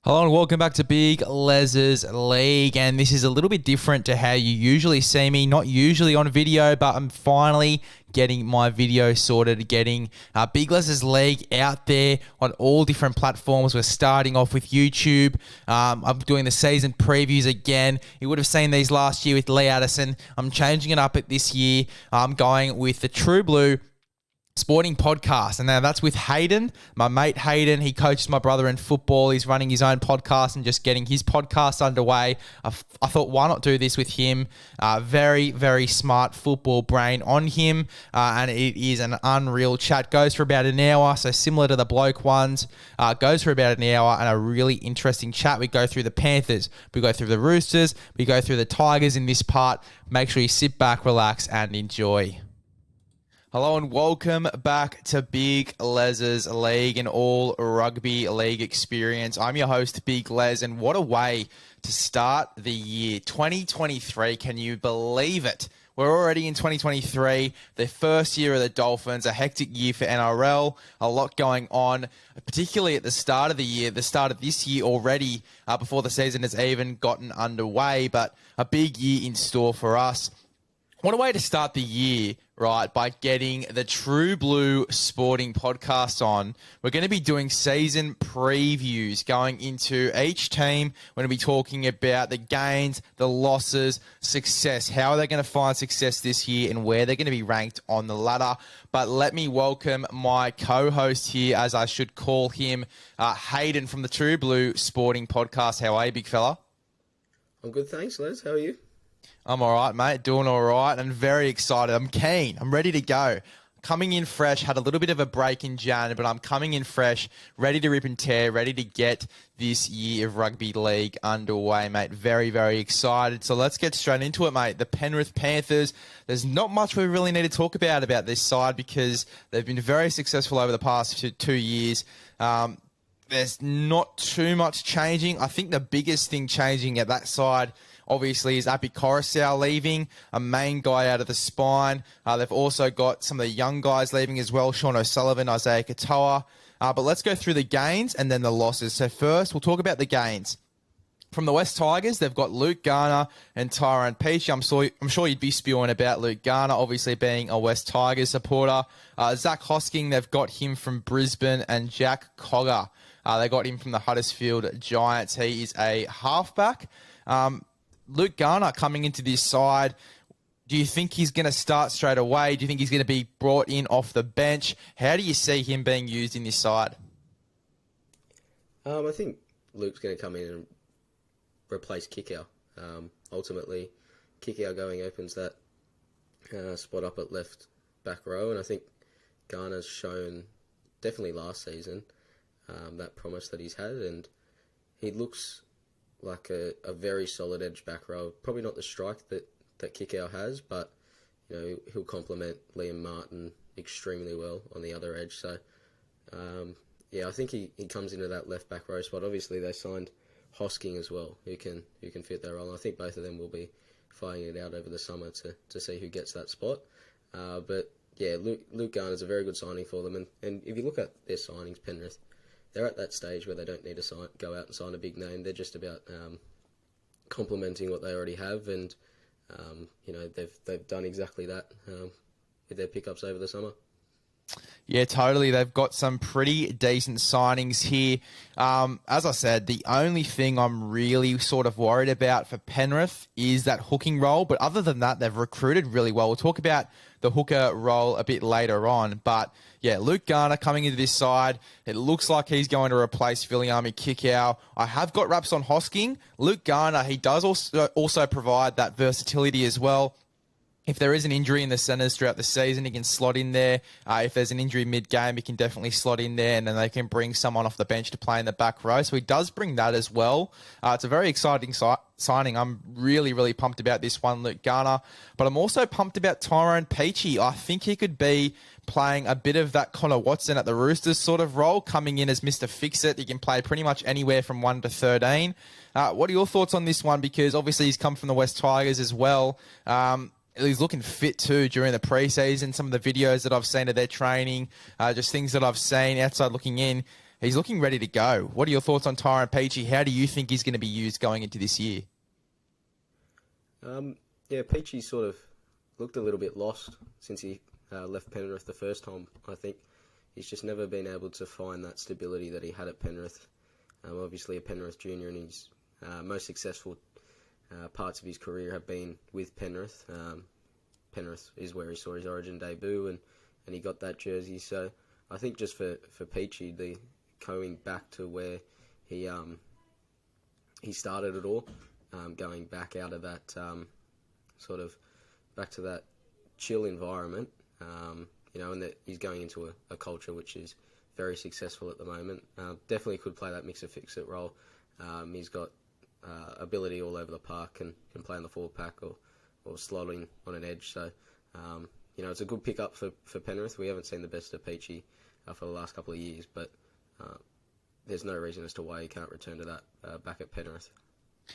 Hello and welcome back to Big LEZ'S League, and this is a little bit different to how you usually see me, not usually on video, but I'm finally getting my video sorted, getting Big LEZ'S League out there on all different platforms. We're starting off with YouTube. I'm doing the season previews again. You would have seen these last year with Lee Addison. I'm changing it up this year. I'm going with the True Blue Sporting Podcast, and now that's with Hayden, my mate Hayden. He coaches my brother in football. He's running his own podcast and just getting his podcast underway. I thought, why not do this with him? Very, very smart football brain on him, and it is an unreal chat. Goes for about an hour, so similar to the bloke ones. Goes for about an hour, and a really interesting chat. We go through the Panthers, we go through the Roosters, we go through the Tigers in this part. Make sure you sit back, relax, and enjoy. Hello and welcome back to Big LEZ'S League and all rugby league experience. I'm your host, Big Les, and what a way to start the year 2023. Can you believe it? We're already in 2023, the first year of the Dolphins, a hectic year for NRL, a lot going on, particularly at the start of the year, the start of this year already, before the season has even gotten underway, but a big year in store for us. What a way to start the year, right, by getting the True Blue Sporting Podcast on. We're going to be doing season previews going into each team. We're going to be talking about the gains, the losses, success. How are they going to find success this year and where they're going to be ranked on the ladder. But let me welcome my co-host here, as I should call him, Hayden from the True Blue Sporting Podcast. How are you, big fella? I'm good, thanks, Les. How are you? I'm all right, mate. Doing all right and very excited. I'm keen. I'm ready to go. Coming in fresh. Had a little bit of a break in Jan, but I'm coming in fresh, ready to rip and tear, ready to get this year of rugby league underway, mate. Very, very excited. So let's get straight into it, mate. The Penrith Panthers. There's not much we really need to talk about this side because they've been very successful over the past 2 years. There's not too much changing. I think the biggest thing changing at that side obviously is Api Coruscant leaving, a main guy out of the spine. They've also got some of the young guys leaving as well, Sean O'Sullivan, Isaiah Katoa. But let's go through the gains and then the losses. So first, we'll talk about the gains. From the West Tigers, they've got Luke Garner and Tyrone Peachey. I'm sure you'd be spewing about Luke Garner, obviously being a West Tigers supporter. Zach Hosking, they've got him from Brisbane, and Jack Cogger. They got him from the Huddersfield Giants. He is a halfback. Luke Garner coming into this side, do you think he's going to start straight away? Do you think he's going to be brought in off the bench? How do you see him being used in this side? I think Luke's going to come in and replace Kickow. Ultimately, Kickow going opens that spot up at left back row, and I think Garner's shown, definitely last season, that promise that he's had, and he looks like a very solid edge back row. Probably not the strike that Kickow has, but he'll complement Liam Martin extremely well on the other edge. So I think he comes into that left back row spot. Obviously they signed Hosking as well, who can fit that role. I think both of them will be fighting it out over the summer to see who gets that spot. But yeah, Luke Garner's a very good signing for them, and if you look at their signings, Penrith, they're at that stage where they don't need to go out and sign a big name. They're just about complementing what they already have, and they've done exactly that with their pickups over the summer. Yeah, totally. They've got some pretty decent signings here. As I said, the only thing I'm really sort of worried about for Penrith is that hooking role. But other than that, they've recruited really well. We'll talk about the hooker role a bit later on. But yeah, Luke Garner coming into this side. It looks like he's going to replace Viliami Kickow. I have got raps on Hosking. Luke Garner, he does also provide that versatility as well. If there is an injury in the centres throughout the season, he can slot in there. If there's an injury mid-game, he can definitely slot in there, and then they can bring someone off the bench to play in the back row. So he does bring that as well. It's a very exciting signing. I'm really, really pumped about this one, Luke Garner. But I'm also pumped about Tyrone Peachey. I think he could be playing a bit of that Connor Watson at the Roosters sort of role, coming in as Mr. Fix-It. He can play pretty much anywhere from 1 to 13. What are your thoughts on this one? Because obviously he's come from the West Tigers as well. He's looking fit too during the preseason. Some of the videos that I've seen of their training, just things that I've seen outside looking in, he's looking ready to go. What are your thoughts on Tyrone Peachey? How do you think he's going to be used going into this year? Yeah, Peachey sort of looked a little bit lost since he left Penrith the first time. I think he's just never been able to find that stability that he had at Penrith. Obviously a Penrith junior, and his most successful parts of his career have been with Penrith. Penrith is where he saw his Origin debut, and he got that jersey. So I think just for Peachey, the going back to where he started it all, going back out of that sort of back to that chill environment, and that he's going into a culture which is very successful at the moment. Definitely could play that mix of fix-it role. He's got ability all over the park and can play in the forward pack or slotting on an edge. So, it's a good pickup for Penrith. We haven't seen the best of Peachey for the last couple of years, but there's no reason as to why he can't return to that back at Penrith.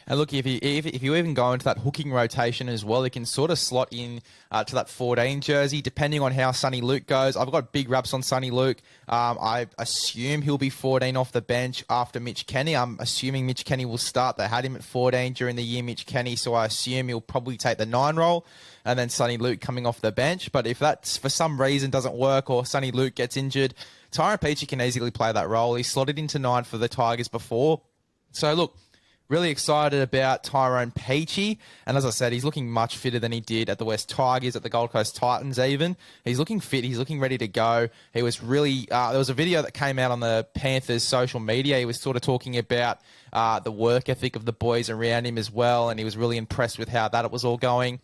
And look, if you even go into that hooking rotation as well, he can sort of slot in to that 14 jersey, depending on how Sonny Luke goes. I've got big raps on Sonny Luke. I assume he'll be 14 off the bench after Mitch Kenny. I'm assuming Mitch Kenny will start. They had him at 14 during the year, Mitch Kenny, so I assume he'll probably take the 9 role, and then Sonny Luke coming off the bench. But if that, for some reason, doesn't work or Sonny Luke gets injured, Tyrone Peachey can easily play that role. He slotted into 9 for the Tigers before. So, look, really excited about Tyrone Peachey. And as I said, he's looking much fitter than he did at the West Tigers, at the Gold Coast Titans even. He's looking fit. He's looking ready to go. He was really... there was a video that came out on the Panthers social media. He was sort of talking about the work ethic of the boys around him as well, and he was really impressed with how that was all going.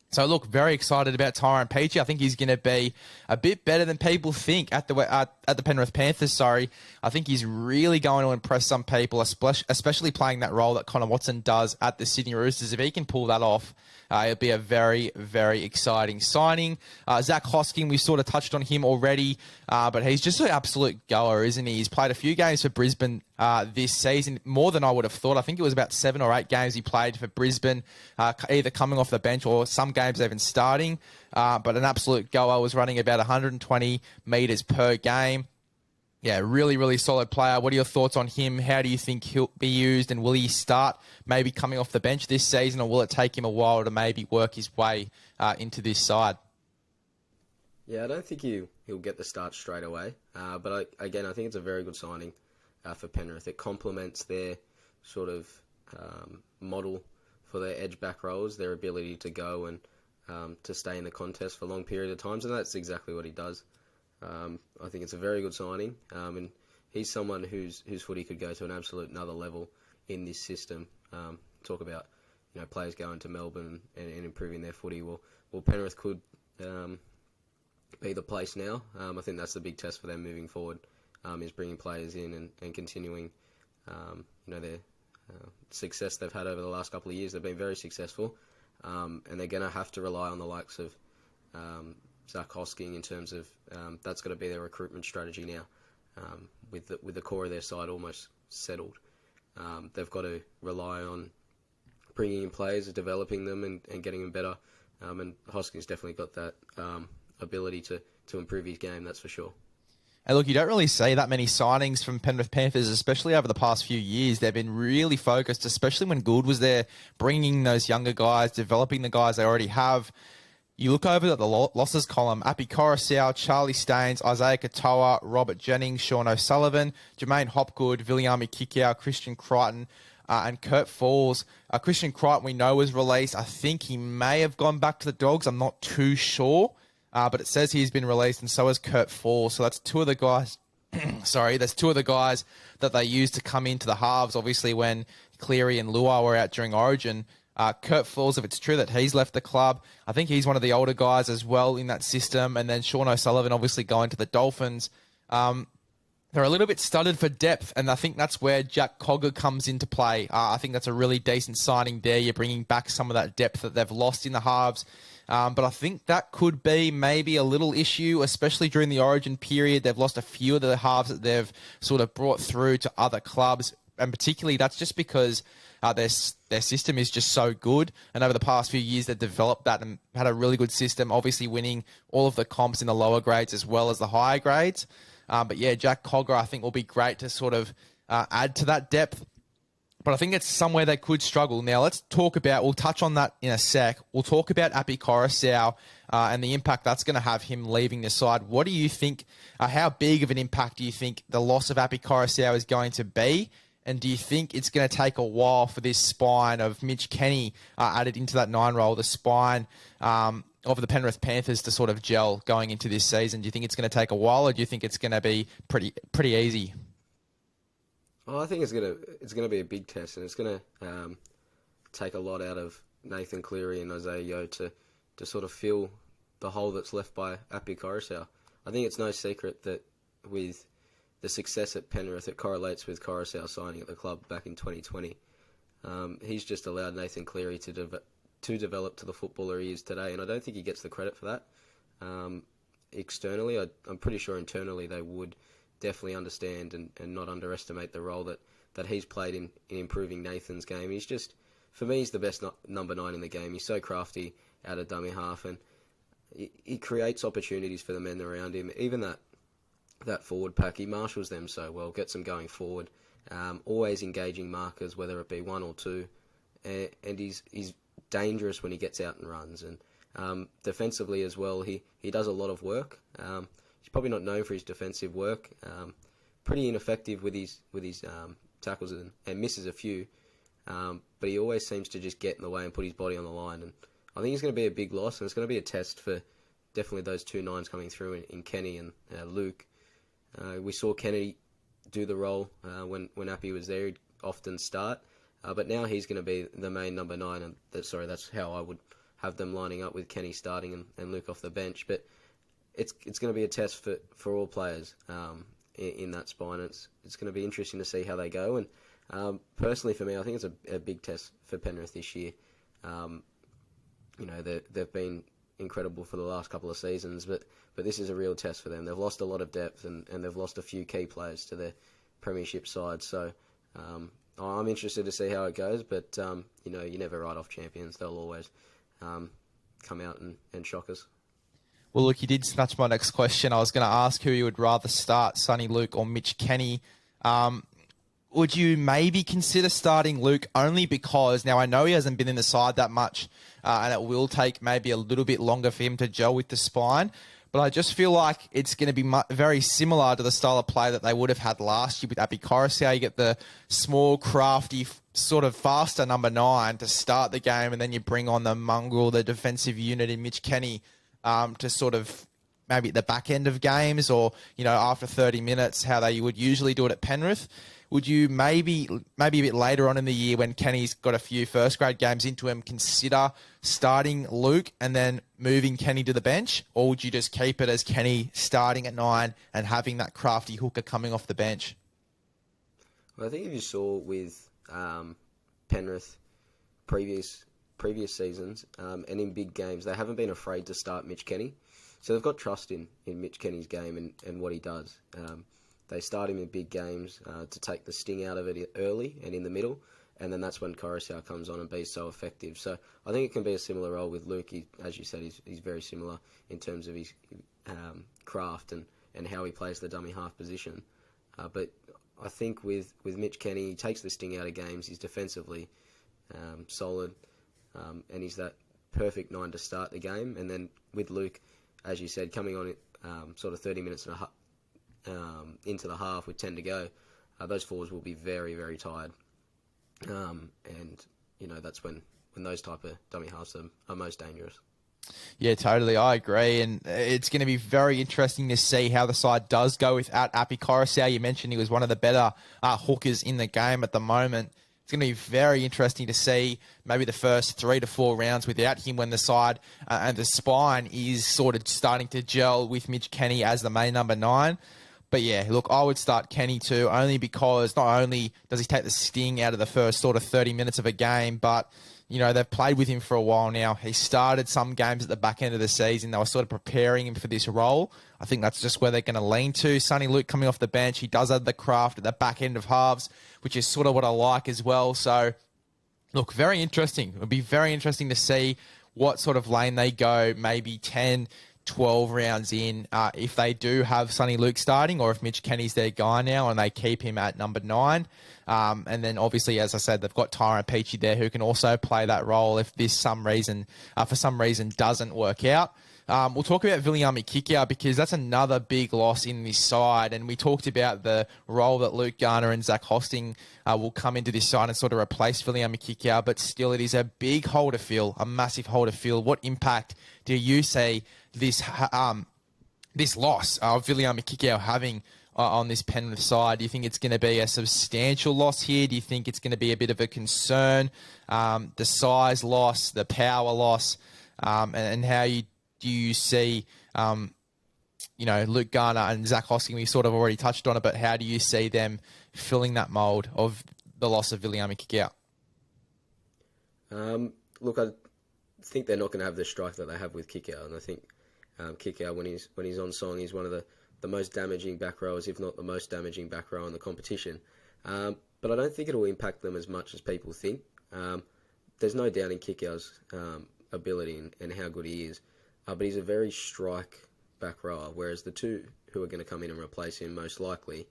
So, look, very excited about Tyrone Peachey. I think he's going to be a bit better than people think at the Penrith Panthers. Sorry, I think he's really going to impress some people, especially playing that role that Connor Watson does at the Sydney Roosters. If he can pull that off, it'll be a very, very exciting signing. Zach Hosking, we sort of touched on him already, but he's just an absolute goer, isn't he? He's played a few games for Brisbane this season, more than I would have thought. I think it was about 7 or 8 games he played for Brisbane, either coming off the bench or some games even starting. But an absolute goer, was running about 120 metres per game. Yeah, really, really solid player. What are your thoughts on him? How do you think he'll be used, and will he start maybe coming off the bench this season, or will it take him a while to maybe work his way into this side? Yeah, I don't think he'll get the start straight away. But I think it's a very good signing for Penrith. It complements their sort of model for their edge back roles, their ability to go and to stay in the contest for a long period of times, and that's exactly what he does. I think it's a very good signing, and he's someone whose footy could go to an absolute another level in this system. Talk about players going to Melbourne and improving their footy. Well, Penrith could be the place now. I think that's the big test for them moving forward, is bringing players in and continuing their success they've had over the last couple of years. They've been very successful, and they're going to have to rely on the likes of Zach Hosking in terms of that's going to be their recruitment strategy now. With the core of their side almost settled, they've got to rely on bringing in players, developing them, and getting them better. And Hosking's definitely got that ability to improve his game, that's for sure. And look, you don't really see that many signings from Penrith Panthers, especially over the past few years. They've been really focused, especially when Gould was there, bringing those younger guys, developing the guys they already have. You look over at the losses column: Api Coruscant, Charlie Staines, Isaiah Katoa, Robert Jennings, Sean O'Sullivan, Jermaine Hopgood, Viliami Kikau, Christian Crichton, and Kurt Falls. Christian Crichton, we know, was released. I think he may have gone back to the Dogs. I'm not too sure. But it says he's been released, and so has Kurt Falls. So that's 2 of the guys. That's 2 of the guys that they used to come into the halves. Obviously, when Cleary and Luai were out during Origin, Kurt Falls, if it's true that he's left the club, I think he's one of the older guys as well in that system. And then Sean O'Sullivan, obviously going to the Dolphins. They're a little bit studded for depth, and I think that's where Jack Cogger comes into play. I think that's a really decent signing there. You're bringing back some of that depth that they've lost in the halves. But I think that could be maybe a little issue, especially during the Origin period. They've lost a few of the halves that they've sort of brought through to other clubs, and particularly that's just because their system is just so good. And over the past few years, they've developed that and had a really good system, obviously winning all of the comps in the lower grades as well as the higher grades. But yeah, Jack Cogger, I think, will be great to sort of add to that depth. But I think it's somewhere they could struggle. Now, we'll touch on that in a sec. We'll talk about Api Coruscant and the impact that's going to have him leaving the side. What do you think, how big of an impact do you think the loss of Api Coruscant is going to be? And do you think it's going to take a while for this spine of Mitch Kenny added into that 9 role, the spine of the Penrith Panthers to sort of gel going into this season? Do you think it's going to take a while, or do you think it's going to be pretty easy? Well, I think it's gonna be a big test, and it's gonna take a lot out of Nathan Cleary and Isaiah Yeo to sort of fill the hole that's left by Api Coruscant. I think it's no secret that with the success at Penrith, it correlates with Coruscant signing at the club back in 2020. He's just allowed Nathan Cleary to develop to the footballer he is today, and I don't think he gets the credit for that. Externally, I'm pretty sure internally they would definitely understand and not underestimate the role that he's played in improving Nathan's game. He's just, for me, he's the best number 9 in the game. He's so crafty out of dummy half, and he creates opportunities for the men around him. Even that forward pack, he marshals them so well, gets them going forward, always engaging markers, whether it be 1 or 2, and he's dangerous when he gets out and runs. And defensively as well, he does a lot of work. He's probably not known for his defensive work. Pretty ineffective with his tackles and misses a few, but he always seems to just get in the way and put his body on the line. And I think it's going to be a big loss, and it's going to be a test for definitely those 2 9s coming through in Kenny and Luke. We saw Kenny do the role when Appy was there. He'd often start, but now he's going to be the main number 9, and that's how I would have them lining up, with Kenny starting and Luke off the bench. But it's going to be a test for all players in that spine. It's going to be interesting to see how they go. And personally, for me, I think it's a big test for Penrith this year. They've been incredible for the last couple of seasons, but this is a real test for them. They've lost a lot of depth, and they've lost a few key players to their premiership side. So I'm interested to see how it goes. But you never write off champions. They'll always come out and shock us. Well, look, you did snatch my next question. I was going to ask who you would rather start, Sonny Luke or Mitch Kenny. Would you maybe consider starting Luke, only because, now I know he hasn't been in the side that much, and it will take maybe a little bit longer for him to gel with the spine, but I just feel like it's going to be very similar to the style of play that they would have had last year with Api Coruscant. You get the small, crafty, sort of faster number 9 to start the game, and then you bring on the mongrel, the defensive unit in Mitch Kenny, to sort of maybe at the back end of games, or after 30 minutes, how they would usually do it at Penrith. Would you maybe a bit later on in the year, when Kenny's got a few first grade games into him, consider starting Luke and then moving Kenny to the bench? Or would you just keep it as Kenny starting at 9 and having that crafty hooker coming off the bench? Well, I think if you saw with Penrith previous seasons, and in big games, they haven't been afraid to start Mitch Kenny. So they've got trust in Mitch Kenny's game and what he does. They start him in big games to take the sting out of it early and in the middle, and then that's when Coruscant comes on and be so effective. So I think it can be a similar role with Luke. As you said, he's very similar in terms of his craft and how he plays the dummy half position. But I think with Mitch Kenny, he takes the sting out of games. He's defensively solid, and he's that perfect 9 to start the game. And then with Luke, as you said, coming on sort of 30 minutes into the half with 10 to go, those forwards will be very, very tired. And that's when those type of dummy halves are most dangerous. Yeah, totally. I agree. And it's going to be very interesting to see how the side does go without Api Coruscant. You mentioned he was one of the better hookers in the game at the moment. It's going to be very interesting to see maybe the first 3 to 4 rounds without him, when the side and the spine is sort of starting to gel with Mitch Kenny as the main number 9. But yeah, look, I would start Kenny too, only because not only does he take the sting out of the first sort of 30 minutes of a game, but they've played with him for a while now. He started some games at the back end of the season. They were sort of preparing him for this role. I think that's just where they're going to lean to. Sonny Luke coming off the bench, he does have the craft at the back end of halves, which is sort of what I like as well. So, look, very interesting. It'll be very interesting to see what sort of lane they go, maybe 10, 12 rounds in, if they do have Sonny Luke starting, or if Mitch Kenny's their guy now and they keep him at number 9. And then obviously, as I said, they've got Tyrone Peachy there who can also play that role if this for some reason doesn't work out. We'll talk about Viliami Kikau because that's another big loss in this side. And we talked about the role that Luke Garner and Zach Hosting will come into this side and sort of replace Viliami Kikau. But still, it is a big hole to fill, a massive hole to fill. What impact do you see this loss of Viliami Kikau having on this Penrith side? Do you think it's going to be a substantial loss here? Do you think it's going to be a bit of a concern? The size loss, the power loss, and how do you see, Luke Garner and Zach Hosking? We sort of already touched on it, but how do you see them filling that mould of the loss of Viliami Kikau? Look, I think they're not going to have the strike that they have with Kikau, and I think Kikau, when he's on song, he's one of the most damaging back rowers, if not the most damaging back rower in the competition. But I don't think it'll impact them as much as people think. There's no doubt in Kikau's ability and how good he is. But he's a very strike back rower, whereas the two who are going to come in and replace him most likely,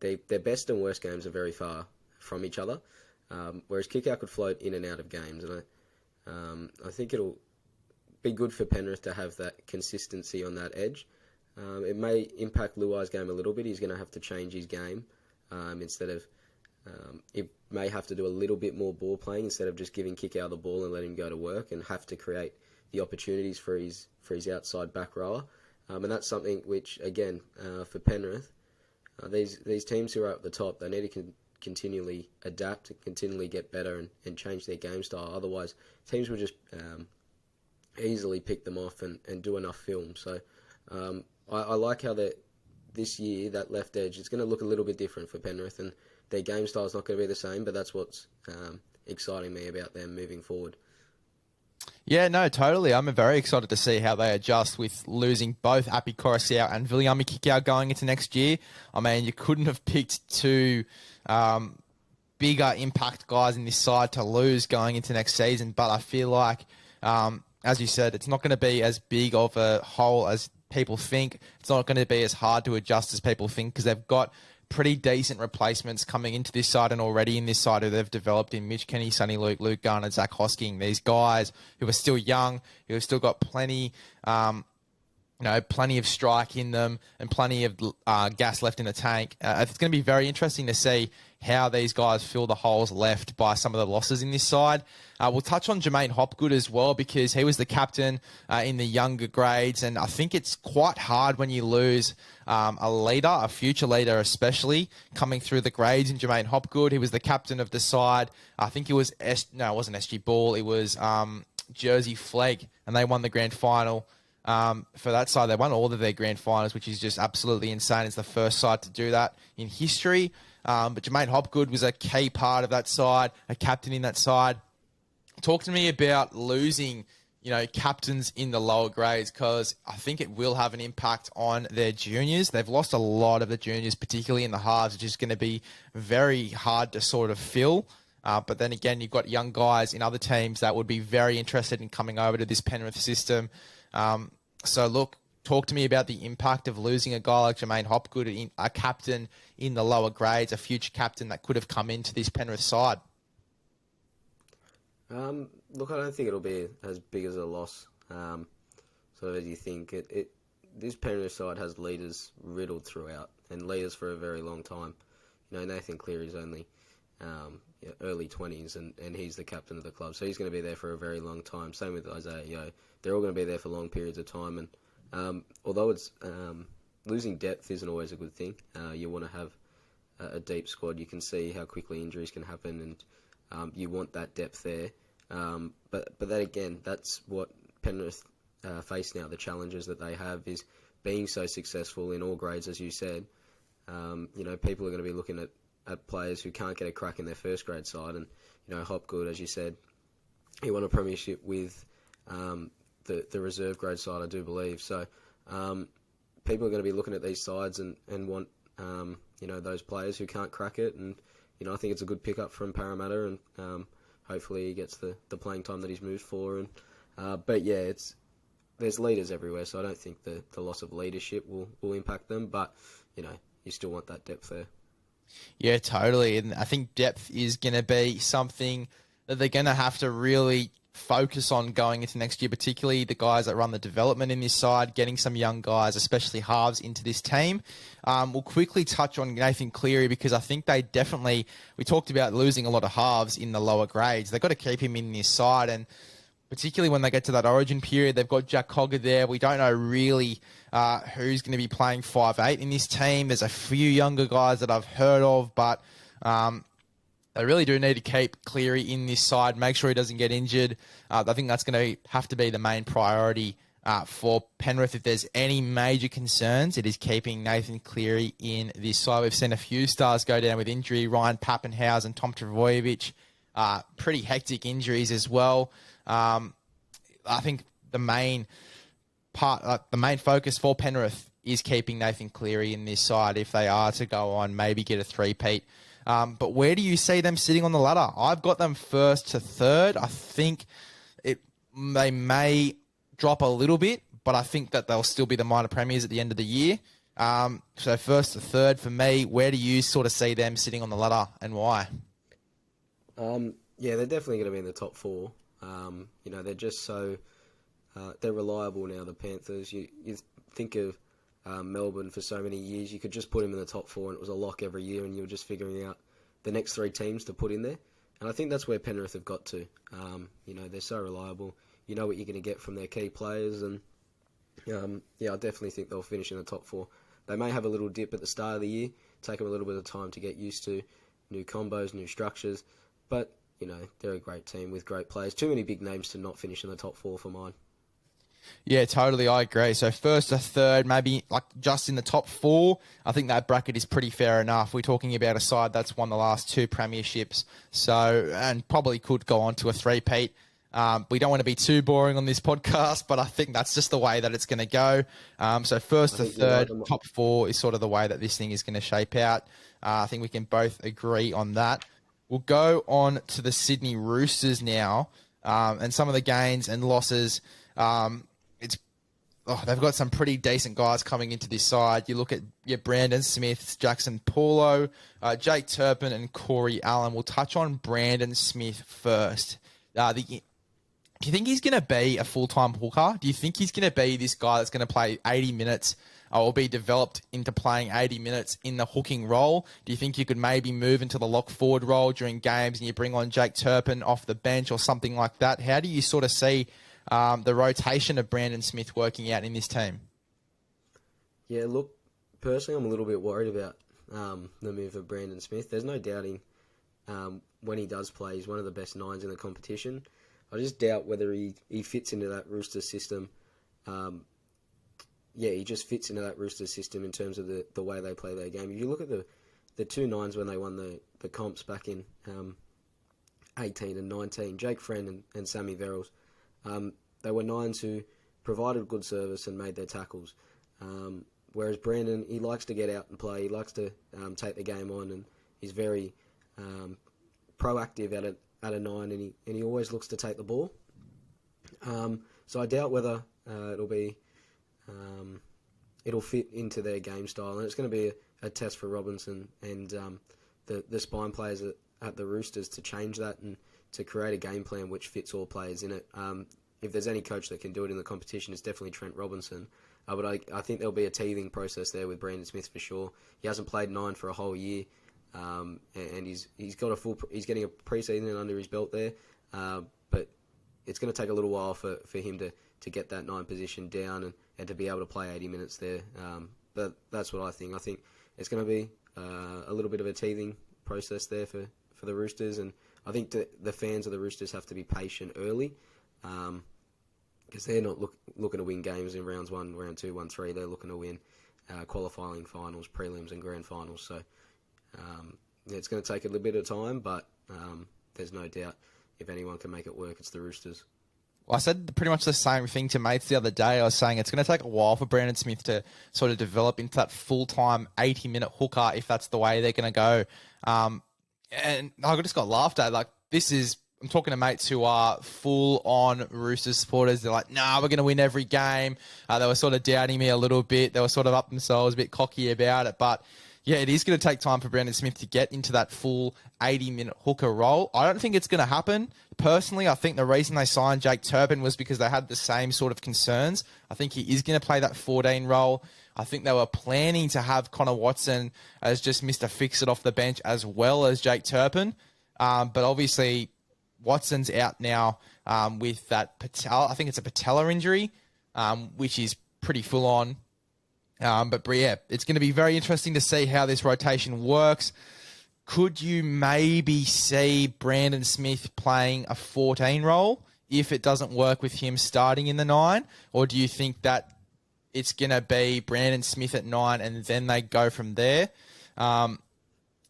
their best and worst games are very far from each other, whereas Kikau could float in and out of games. And I think it'll be good for Penrith to have that consistency on that edge. It may impact Luai's game a little bit. He's going to have to change his game instead of... it may have to do a little bit more ball playing instead of just giving Kikau the ball and let him go to work, and have to create the opportunities for his outside back rower. And that's something which, again, for Penrith, these teams who are at the top, they need to continually adapt, and continually get better and change their game style. Otherwise, teams will just easily pick them off and do enough film. So I like how this year, that left edge, it's going to look a little bit different for Penrith, and their game style is not going to be the same, but that's what's exciting me about them moving forward. Yeah, no, totally. I'm very excited to see how they adjust with losing both Api Koroisau and Viliami Kikau going into next year. I mean, you couldn't have picked two bigger impact guys in this side to lose going into next season, but I feel like, as you said, it's not going to be as big of a hole as people think. It's not going to be as hard to adjust as people think because they've got pretty decent replacements coming into this side and already in this side who they've developed in Mitch Kenny, Sonny Luke, Luke Garner, Zach Hosking. These guys who are still young, who have still got plenty of strike in them and plenty of gas left in the tank. It's going to be very interesting to see how these guys fill the holes left by some of the losses in this side. We'll touch on Jermaine Hopgood as well because he was the captain in the younger grades, and I think it's quite hard when you lose a leader, a future leader especially, coming through the grades in Jermaine Hopgood. He was the captain of the side. I think it was it wasn't SG Ball, it was Jersey Flegg, and they won the grand final. For that side, they won all of their grand finals, which is just absolutely insane. It's the first side to do that in history. But Jermaine Hopgood was a key part of that side, a captain in that side. Talk to me about losing, captains in the lower grades, because I think it will have an impact on their juniors. They've lost a lot of the juniors, particularly in the halves, which is going to be very hard to sort of fill. But then again, you've got young guys in other teams that would be very interested in coming over to this Penrith system. So look, talk to me about the impact of losing a guy like Jermaine Hopgood, a captain in the lower grades, a future captain that could have come into this Penrith side. Look, I don't think it'll be as big as a loss, sort of as you think. This Penrith side has leaders riddled throughout, and leaders for a very long time. Nathan Cleary's only early 20s, and he's the captain of the club, so he's going to be there for a very long time. Same with Isaiah Yeo. They're all going to be there for long periods of time, and although it's losing depth isn't always a good thing, you want to have a deep squad. You can see how quickly injuries can happen, and you want that depth there. But that again, that's what Penrith face now. The challenges that they have is being so successful in all grades, as you said. People are going to be looking at players who can't get a crack in their first grade side, and Hopgood, as you said, he won a premiership with the reserve grade side, I do believe. So people are going to be looking at these sides and want those players who can't crack it, and I think it's a good pickup from Parramatta, and hopefully he gets the playing time that he's moved for. And but yeah, there's leaders everywhere, so I don't think the loss of leadership will impact them. But you still want that depth there. Yeah, totally. And I think depth is going to be something that they're going to have to really focus on going into next year, particularly the guys that run the development in this side, getting some young guys, especially halves, into this team. We'll quickly touch on Nathan Cleary because I think we talked about losing a lot of halves in the lower grades. They've got to keep him in this side, and particularly when they get to that origin period, they've got Jack Cogger there. We don't know really who's going to be playing 5'8" in this team. There's a few younger guys that I've heard of, but they really do need to keep Cleary in this side, make sure he doesn't get injured. I think that's going to have to be the main priority for Penrith. If there's any major concerns, it is keeping Nathan Cleary in this side. We've seen a few stars go down with injury, Ryan Pappenhausen, Tom Trbojevic, pretty hectic injuries as well. I think the main focus for Penrith is keeping Nathan Cleary in this side if they are to go on, maybe get a three-peat. But where do you see them sitting on the ladder? I've got them first to third. I think they may drop a little bit, but I think that they'll still be the minor premiers at the end of the year. So first to third for me. Where do you sort of see them sitting on the ladder and why? Yeah, they're definitely going to be in the top four. They're just so they're reliable now. The Panthers. You think of Melbourne for so many years. You could just put them in the top four, and it was a lock every year, and you were just figuring out the next three teams to put in there. And I think that's where Penrith have got to. They're so reliable. You know what you're going to get from their key players, and I definitely think they'll finish in the top four. They may have a little dip at the start of the year, take them a little bit of time to get used to new combos, new structures, but they're a great team with great players. Too many big names to not finish in the top four for mine. Yeah, totally. I agree. So first to third, maybe like just in the top four. I think that bracket is pretty fair enough. We're talking about a side that's won the last two premierships, and probably could go on to a three-peat. We don't want to be too boring on this podcast, but I think that's just the way that it's going to go. So first to third, top four is sort of the way that this thing is going to shape out. I think we can both agree on that. We'll go on to the Sydney Roosters now, and some of the gains and losses. They've got some pretty decent guys coming into this side. You look at Brandon Smith, Jackson Paulo, Jake Turpin, and Corey Allen. We'll touch on Brandon Smith first. Do you think he's going to be a full-time hooker? Do you think he's going to be this guy that's going to play 80 minutes or be developed into playing 80 minutes in the hooking role? Do you think you could maybe move into the lock-forward role during games and you bring on Jake Turpin off the bench or something like that? How do you sort of see the rotation of Brandon Smith working out in this team? Yeah, look, personally, I'm a little bit worried about the move of Brandon Smith. There's no doubting when he does play, he's one of the best nines in the competition. I just doubt whether he fits into that Roosters system. He just fits into that Roosters system in terms of the way they play their game. If you look at the two nines when they won the comps back in 18 and 19, Jake Friend and Sammy Verrills, they were nines who provided good service and made their tackles. Whereas Brandon, he likes to get out and play. He likes to take the game on, and he's very proactive at a nine, and he always looks to take the ball. So I doubt whether it'll fit into their game style, and it's going to be a test for Robinson and the spine players at the Roosters to change that and to create a game plan which fits all players in it. If there's any coach that can do it in the competition, it's definitely Trent Robinson. But I think there'll be a teething process there with Brandon Smith for sure. He hasn't played nine for a whole year, and he's getting a pre-season under his belt there. But it's going to take a little while for him to get that nine position down and to be able to play 80 minutes there. But that's what I think. I think it's going to be a little bit of a teething process there for the Roosters, and I think the fans of the Roosters have to be patient early, because they're not looking to win games in rounds 1, round 2, 1, 3. They're looking to win qualifying finals, prelims, and grand finals. So it's going to take a little bit of time, but there's no doubt if anyone can make it work, it's the Roosters. Well, I said pretty much the same thing to mates the other day. I was saying it's going to take a while for Brandon Smith to sort of develop into that full-time 80-minute hooker if that's the way they're going to go. And I just got laughed at. Like, this is I'm talking to mates who are full-on Roosters supporters. They're like, nah, we're going to win every game. They were sort of doubting me a little bit. They were sort of up themselves, a bit cocky about it. But, yeah, it is going to take time for Brandon Smith to get into that full 80-minute hooker role. I don't think it's going to happen. Personally, I think the reason they signed Jake Turpin was because they had the same sort of concerns. I think he is going to play that 14 role. I think they were planning to have Connor Watson as just Mr. Fix-It off the bench as well as Jake Turpin. But obviously, Watson's out now with that I think it's a patella injury, which is pretty full on. But yeah, it's going to be very interesting to see how this rotation works. Could you maybe see Brandon Smith playing a 14 role if it doesn't work with him starting in the 9? Or do you think that it's going to be Brandon Smith at 9 and then they go from there? How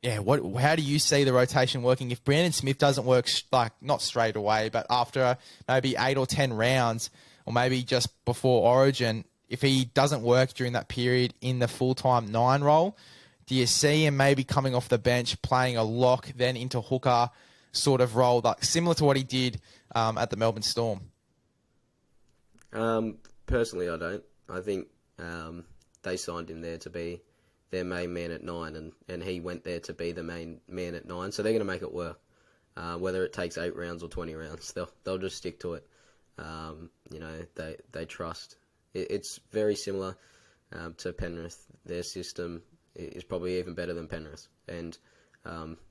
do you see the rotation working if Brandon Smith doesn't work, like not straight away, but after maybe 8 or 10 rounds, or maybe just before Origin, if he doesn't work during that period in the full-time 9 role, do you see him maybe coming off the bench, playing a lock, then into hooker sort of role, like similar to what he did at the Melbourne Storm? Personally, I don't. I think they signed him there to be their main man at 9, and he went there to be the main man at 9. So they're going to make it work, whether it takes 8 rounds or 20 rounds. They'll just stick to it. They trust. It's very similar to Penrith. Their system is probably even better than Penrith, and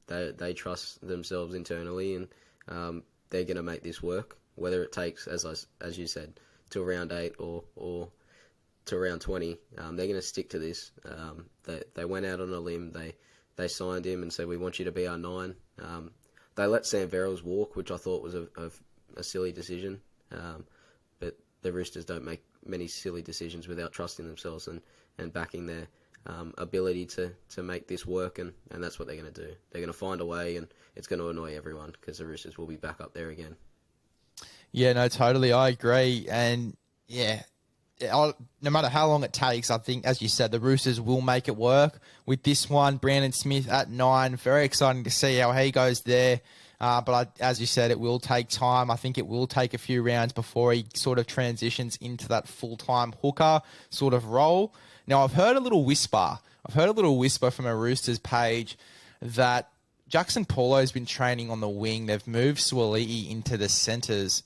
they trust themselves internally, and they're going to make this work, whether it takes, as you said, till round 8 or to round 20. They're going to stick to this. They went out on a limb. They signed him and said, we want you to be our 9. They let Sam Verrills walk, which I thought was a silly decision. But the Roosters don't make many silly decisions without trusting themselves and backing their ability to make this work, and that's what they're going to do. They're going to find a way, and it's going to annoy everyone because the Roosters will be back up there again. Yeah, no, totally. I agree. And, yeah, no matter how long it takes, I think, as you said, the Roosters will make it work. With this one, Brandon Smith at 9, very exciting to see how he goes there. But as you said, it will take time. I think it will take a few rounds before he sort of transitions into that full-time hooker sort of role. Now, I've heard a little whisper from a Roosters page that Jackson Paulo's been training on the wing. They've moved Suaalii into the centres.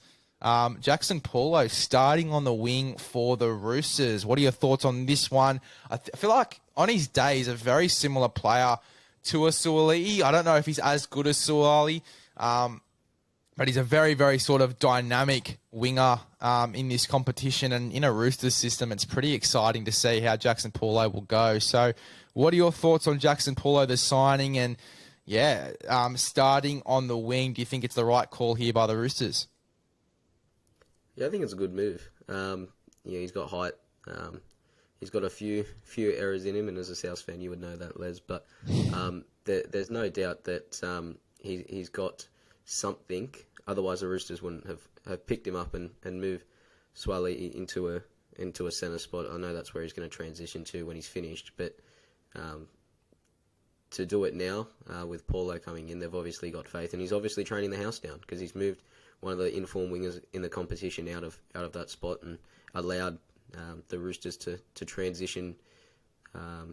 Jackson Paulo starting on the wing for the Roosters. What are your thoughts on this one? I feel like on his day, he's a very similar player to a Suaalii. I don't know if he's as good as Suaalii, but he's a very, very sort of dynamic winger in this competition. And in a Roosters system, it's pretty exciting to see how Jackson Paulo will go. So what are your thoughts on Jackson Paulo, the signing, and starting on the wing? Do you think it's the right call here by the Roosters? Yeah, I think it's a good move. He's got height. He's got a few errors in him, and as a South fan, you would know that, Les. But there's no doubt that he's got something. Otherwise, the Roosters wouldn't have picked him up and moved Suaalii into a centre spot. I know that's where he's going to transition to when he's finished, but to do it now with Paulo coming in, they've obviously got faith, and he's obviously training the house down because he's moved one of the informed wingers in the competition out of that spot and allowed the Roosters to transition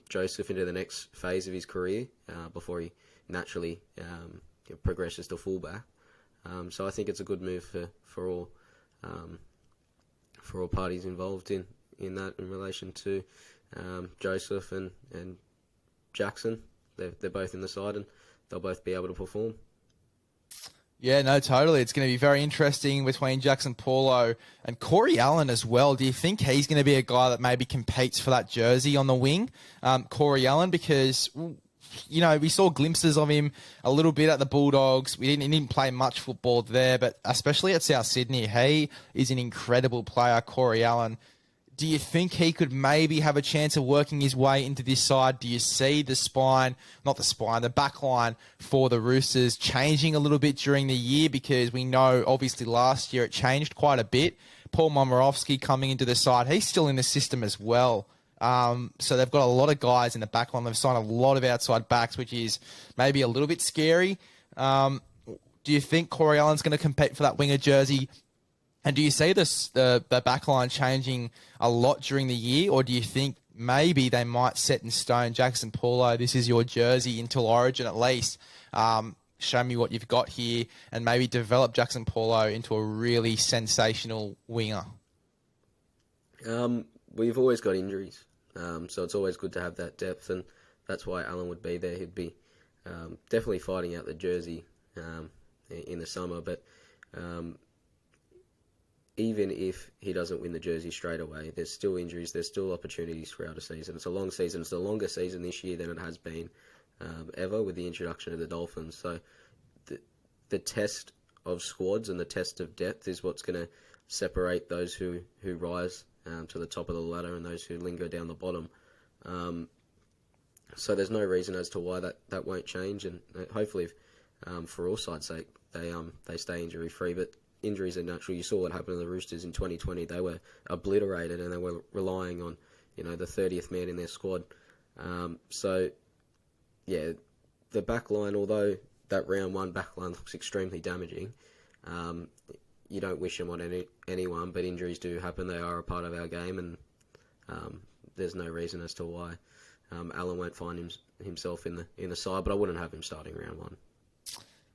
Joseph into the next phase of his career before he naturally progresses to fullback. So I think it's a good move for all parties involved in that in relation to Joseph and Jackson. They're both in the side and they'll both be able to perform. Yeah, no, totally. It's going to be very interesting between Jackson Paulo and Corey Allen as well. Do you think he's going to be a guy that maybe competes for that jersey on the wing, Corey Allen? Because, we saw glimpses of him a little bit at the Bulldogs. He didn't play much football there, but especially at South Sydney, he is an incredible player, Corey Allen. Do you think he could maybe have a chance of working his way into this side? Do you see the back line for the Roosters changing a little bit during the year? Because we know, obviously, last year it changed quite a bit. Paul Momirovski coming into the side, he's still in the system as well. So they've got a lot of guys in the back line. They've signed a lot of outside backs, which is maybe a little bit scary. Do you think Corey Allen's going to compete for that winger jersey? And do you see the backline changing a lot during the year, or do you think maybe they might set in stone Jackson Paulo, this is your jersey until Origin at least? Show me what you've got here, and maybe develop Jackson Paulo into a really sensational winger. We've always got injuries, so it's always good to have that depth, and that's why Allen would be there. He'd be definitely fighting out the jersey in the summer, but even if he doesn't win the jersey straight away, there's still injuries, there's still opportunities throughout a season. It's a long season. It's a longer season this year than it has been ever with the introduction of the Dolphins. So the test of squads and the test of depth is what's going to separate those who rise to the top of the ladder and those who linger down the bottom. So there's no reason as to why that won't change, and hopefully, for all sides' sake, they stay injury free. But injuries are natural. You saw what happened to the Roosters in 2020. They were obliterated, and they were relying on the 30th man in their squad. So yeah, the back line, although that round one back line looks extremely damaging, you don't wish them on anyone, but injuries do happen. They are a part of our game, and there's no reason as to why Allen won't find himself in the side, but I wouldn't have him starting round one.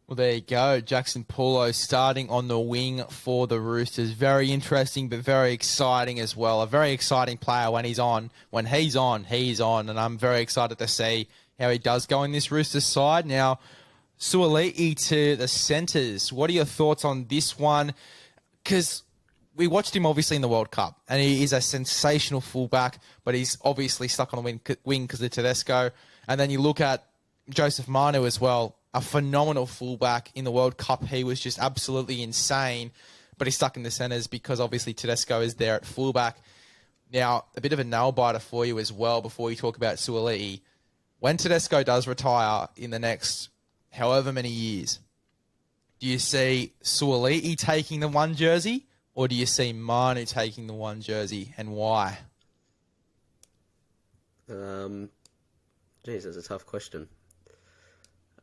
Well, there you go. Jackson Paulo starting on the wing for the Roosters. Very interesting, but very exciting as well. A very exciting player when he's on. When he's on, he's on. And I'm very excited to see how he does go in this Roosters side. Now, Suaalii to the centres. What are your thoughts on this one? Because we watched him obviously in the World Cup, and he is a sensational fullback, but he's obviously stuck on the wing because of Tedesco. And then you look at Joseph Manu as well, a phenomenal fullback in the World Cup. He was just absolutely insane, but he's stuck in the centres because obviously Tedesco is there at fullback. Now, a bit of a nail-biter for you as well before you talk about Suaalii. When Tedesco does retire in the next however many years, do you see Suaalii taking the one jersey, or do you see Manu taking the one jersey, and why? Geez, that's a tough question.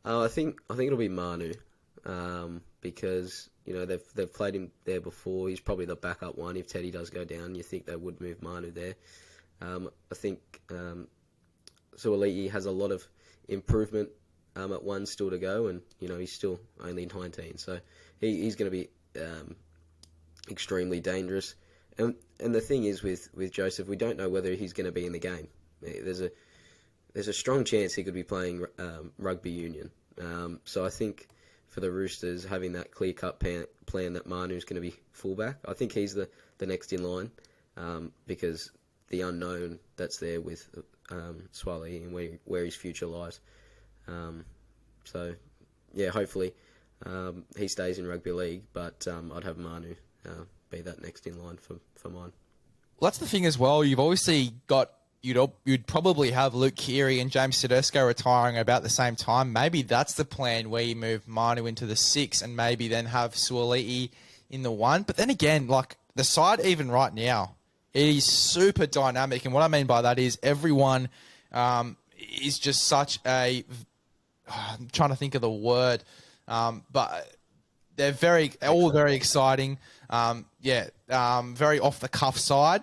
I think it'll be Manu, because they've played him there before. He's probably the backup one if Teddy does go down. You think they would move Manu there? I think Suaalii has a lot of improvement at one still to go, and he's still only 19, so he's going to be extremely dangerous. And the thing is with Joseph, we don't know whether he's going to be in the game. There's a strong chance he could be playing rugby union. So I think for the Roosters, having that clear-cut plan that Manu's going to be fullback, I think he's the next in line, because the unknown that's there with Suaalii and where his future lies. So yeah, hopefully he stays in rugby league, but I'd have Manu be that next in line for mine. Well, that's the thing as well. You've obviously got you'd probably have Luke Keary and James Tedesco retiring about the same time. Maybe that's the plan where you move Manu into the 6 and maybe then have Suaalii in the 1. But then again, like the side even right now, it is super dynamic. And what I mean by that is everyone is just such a... I'm trying to think of the word, but they're all very exciting. Very off the cuff side.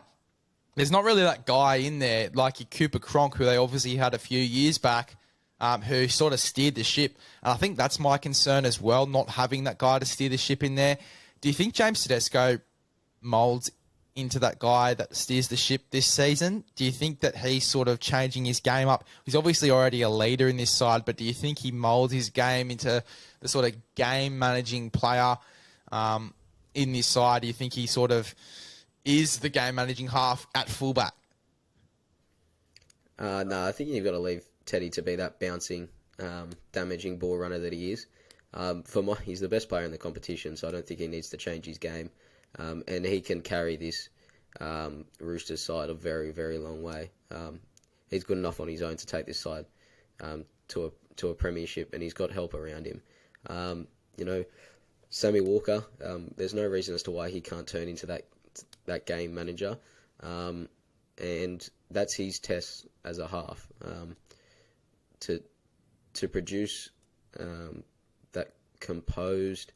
There's not really that guy in there like your Cooper Cronk, who they obviously had a few years back, who sort of steered the ship. And I think that's my concern as well, not having that guy to steer the ship in there. Do you think James Tedesco moulds into that guy that steers the ship this season? Do you think that he's sort of changing his game up? He's obviously already a leader in this side, but do you think he moulds his game into the sort of game-managing player in this side? Do you think he sort of is the game-managing half at fullback? No, I think you've got to leave Teddy to be that bouncing, damaging ball runner that he is. He's the best player in the competition, so I don't think he needs to change his game. And he can carry this Roosters side a very, very long way. He's good enough on his own to take this side to a premiership, and he's got help around him. Sammy Walker, there's no reason as to why he can't turn into that game manager, and that's his test as a half, to produce that composed,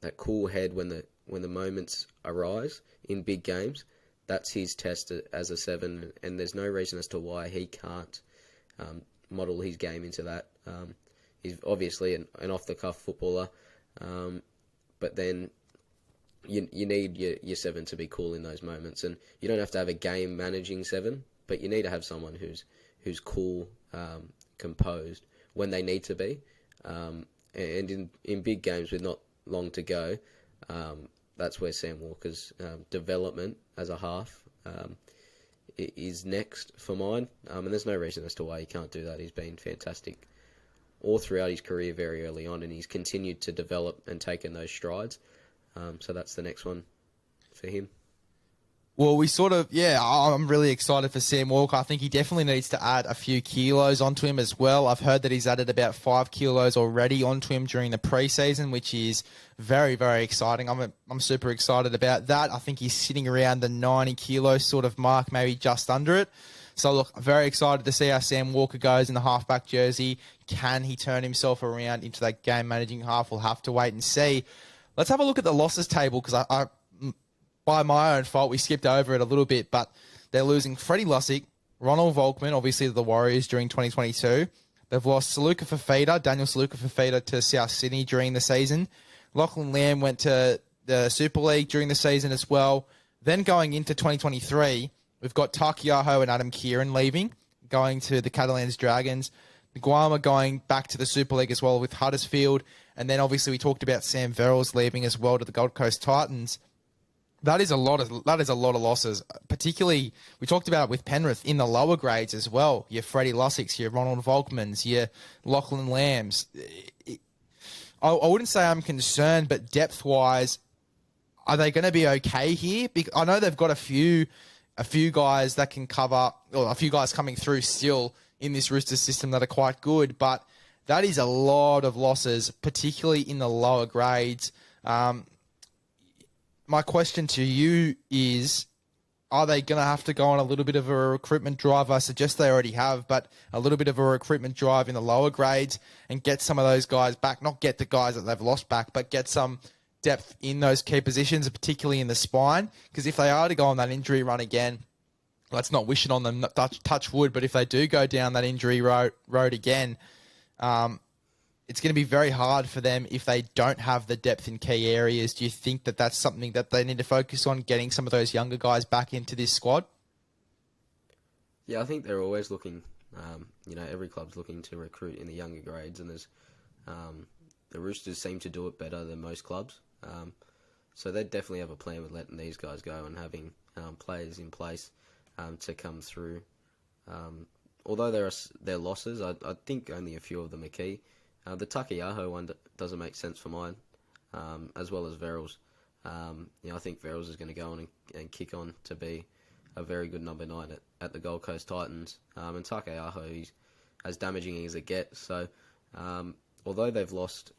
that cool head when the moments arise in big games. That's his test as a 7, and there's no reason as to why he can't model his game into that. He's obviously an off-the-cuff footballer, but then you need your 7 to be cool in those moments, and you don't have to have a game managing 7, but you need to have someone who's cool, composed when they need to be, and in big games with not long to go, that's where Sam Walker's development as a half is next for mine, and there's no reason as to why he can't do that. He's been fantastic all throughout his career very early on, and he's continued to develop and taken those strides. So that's the next one for him. Well, I'm really excited for Sam Walker. I think he definitely needs to add a few kilos onto him as well. I've heard that he's added about 5 kilos already onto him during the preseason, which is very, very exciting. I'm super excited about that. I think he's sitting around the 90 kilo sort of mark, maybe just under it. So, look, very excited to see how Sam Walker goes in the halfback jersey. Can he turn himself around into that game-managing half? We'll have to wait and see. Let's have a look at the losses table, because I by my own fault, we skipped over it a little bit, but they're losing Freddie Lussick, Ronald Volkman, obviously the Warriors during 2022. They've lost Daniel Saluka Fafita to South Sydney during the season. Lachlan Lamb went to the Super League during the season as well. Then going into 2023, we've got Takiaho and Adam Kieran leaving, going to the Catalans Dragons. Nguama going back to the Super League as well with Huddersfield. And then obviously we talked about Sam Verrills leaving as well to the Gold Coast Titans. That is a lot of losses. Particularly, we talked about it with Penrith in the lower grades as well. Your Freddie Lussicks, your Ronald Volkmans, your Lachlan Lambs. I wouldn't say I'm concerned, but depth-wise, are they going to be okay here? I know they've got a few guys that can cover, or a few guys coming through still in this Roosters system that are quite good, but that is a lot of losses, particularly in the lower grades. My question to you is, are they going to have to go on a little bit of a recruitment drive? I suggest they already have, but a little bit of a recruitment drive in the lower grades and get some of those guys back. Not get the guys that they've lost back, but get some depth in those key positions, particularly in the spine. Because if they are to go on that injury run again, let's not wish it on them, touch wood, but if they do go down that injury road again, it's going to be very hard for them if they don't have the depth in key areas. Do you think that that's something that they need to focus on, getting some of those younger guys back into this squad? Yeah, I think they're always looking, every club's looking to recruit in the younger grades, and there's the Roosters seem to do it better than most clubs. So they definitely have a plan with letting these guys go and having players in place to come through. Although there are losses, I think only a few of them are key. The Takiaho one doesn't make sense for mine, as well as Verrills. I think Verrills is going to go on and kick on to be a very good number 9 at the Gold Coast Titans. And Takiaho, he's as damaging as it gets. So, although they've lost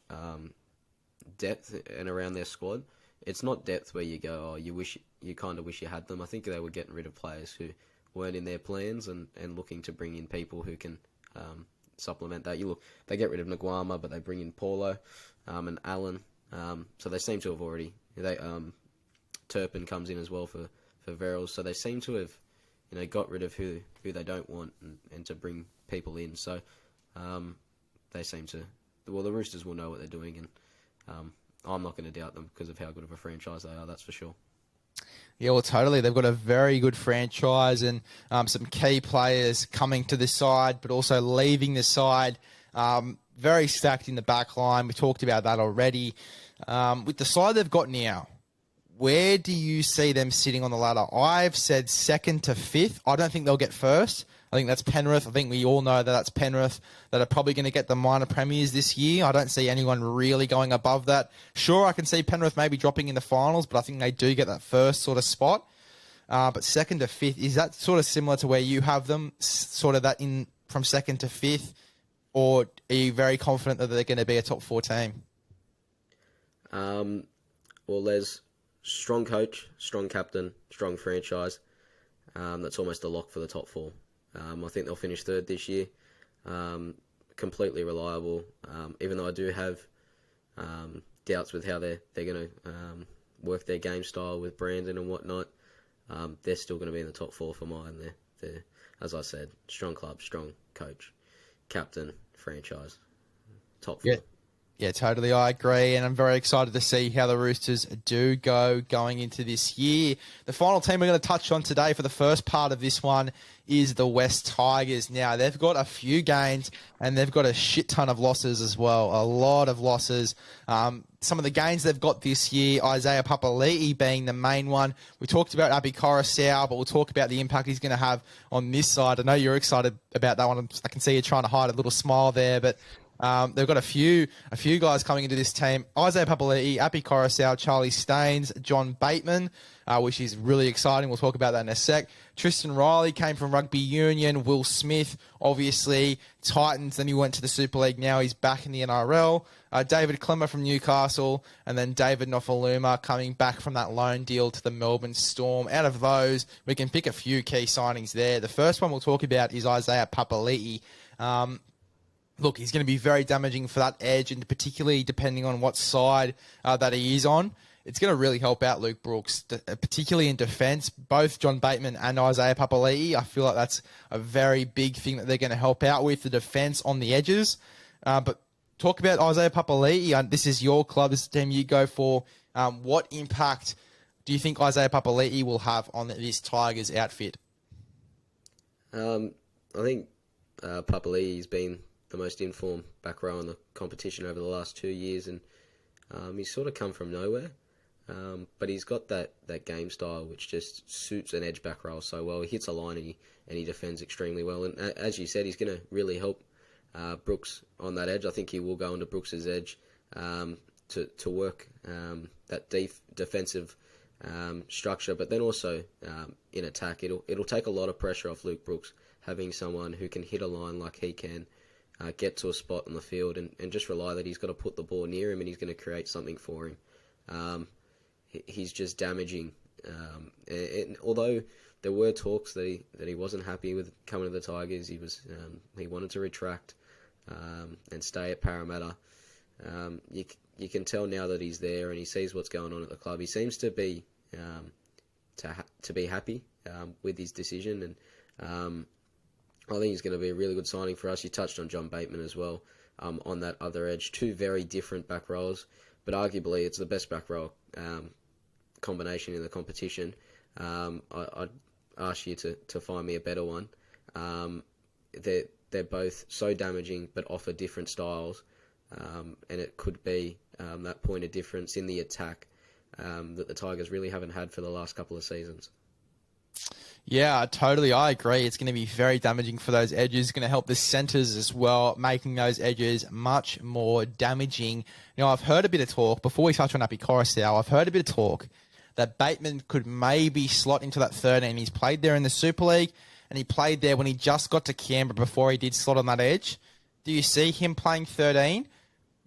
depth and around their squad, it's not depth where you go, you kind of wish you had them. I think they were getting rid of players who weren't in their plans and looking to bring in people who can supplement that. They get rid of Nguama, but they bring in Paulo and Allen. So they seem to have already. Turpin comes in as well for Verrills. So they seem to have, got rid of who they don't want and to bring people in. So they seem to. Well, the Roosters will know what they're doing, and I'm not going to doubt them because of how good of a franchise they are. That's for sure. Yeah, well, totally. They've got a very good franchise and some key players coming to the side, but also leaving the side. Very stacked in the back line. We talked about that already. With the side they've got now, where do you see them sitting on the ladder? I've said 2nd to 5th. I don't think they'll get first. I think that's Penrith. I think we all know that that's Penrith that are probably going to get the minor premiers this year. I don't see anyone really going above that. Sure, I can see Penrith maybe dropping in the finals, but I think they do get that first sort of spot. But 2nd to 5th, is that sort of similar to where you have them, sort of that in from 2nd to 5th? Or are you very confident that they're going to be a top 4 team? Well, there's strong coach, strong captain, strong franchise. That's almost a lock for the top 4. I think they'll finish 3rd this year. completely reliable. Even though I do have doubts with how they're going to work their game style with Brandon and whatnot, they're still going to be in the top four for mine. They're, as I said, strong club, strong coach, captain, franchise, top four. Yeah. Yeah, totally. I agree. And I'm very excited to see how the Roosters do going into this year. The final team we're going to touch on today for the first part of this one is the West Tigers. Now, they've got a few gains and they've got a shit ton of losses as well. A lot of losses. Some of the gains they've got this year, Isaiah Papali'i being the main one. We talked about Api Coruscant, but we'll talk about the impact he's going to have on this side. I know you're excited about that one. I can see you trying to hide a little smile there, but they've got a few guys coming into this team. Isaiah Papali'i, Api Coruscant, Charlie Staines, John Bateman, which is really exciting. We'll talk about that in a sec. Tristan Riley came from Rugby Union. Will Smith, obviously, Titans. Then he went to the Super League. Now he's back in the NRL. David Clemmer from Newcastle. And then David Nofaluma coming back from that loan deal to the Melbourne Storm. Out of those, we can pick a few key signings there. The first one we'll talk about is Isaiah Papali'i. Look, he's going to be very damaging for that edge, and particularly depending on what side that he is on. It's going to really help out Luke Brooks, particularly in defence. Both John Bateman and Isaiah Papali'i, I feel like that's a very big thing that they're going to help out with, the defence on the edges. But talk about Isaiah Papali'i. This is your club, this is the team you go for. What impact do you think Isaiah Papali'i will have on this Tigers outfit? I think Papali'i's been the most informed back row in the competition over the last 2 years, and he's sort of come from nowhere. But he's got that game style which just suits an edge back row so well. He hits a line and he defends extremely well. And as you said, he's going to really help Brooks on that edge. I think he will go into Brooks's edge to work that defensive structure, but then also in attack. It'll take a lot of pressure off Luke Brooks, having someone who can hit a line like he can, get to a spot on the field and just rely that he's got to put the ball near him and he's going to create something for him. He's just damaging. And although there were talks that he wasn't happy with coming to the Tigers, he wanted to retract and stay at Parramatta. You can tell now that he's there and he sees what's going on at the club. He seems to be to be happy with his decision, and I think he's going to be a really good signing for us. You touched on John Bateman as well on that other edge. Two very different back rows, but arguably it's the best back row combination in the competition. I'd ask you to find me a better one. They're both so damaging but offer different styles, and it could be that point of difference in the attack that the Tigers really haven't had for the last couple of seasons. Yeah, totally. I agree. It's going to be very damaging for those edges. It's going to help the centres as well, making those edges much more damaging. You know, I've heard a bit of talk, before we touch on Api Coruscant, I've heard a bit of talk that Bateman could maybe slot into that 13. He's played there in the Super League, and he played there when he just got to Canberra before he did slot on that edge. Do you see him playing 13?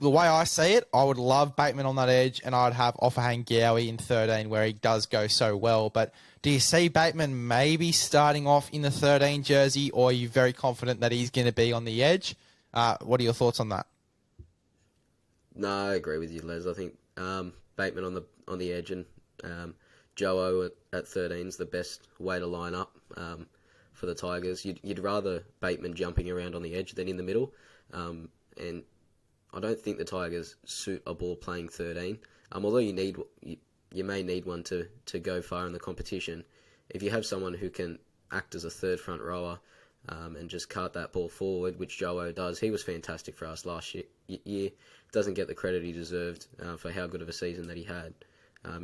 The way I see it, I would love Bateman on that edge, and I'd have Offahan Gowie in 13 where he does go so well. But do you see Bateman maybe starting off in the 13 jersey, or are you very confident that he's going to be on the edge? What are your thoughts on that? No, I agree with you, Les. I think Bateman on the edge and Joe at 13 is the best way to line up for the Tigers. You'd rather Bateman jumping around on the edge than in the middle, and I don't think the Tigers suit a ball playing 13. Although you may need one to go far in the competition. If you have someone who can act as a third front rower and just cart that ball forward, which Joe does, he was fantastic for us last year. Doesn't get the credit he deserved for how good of a season that he had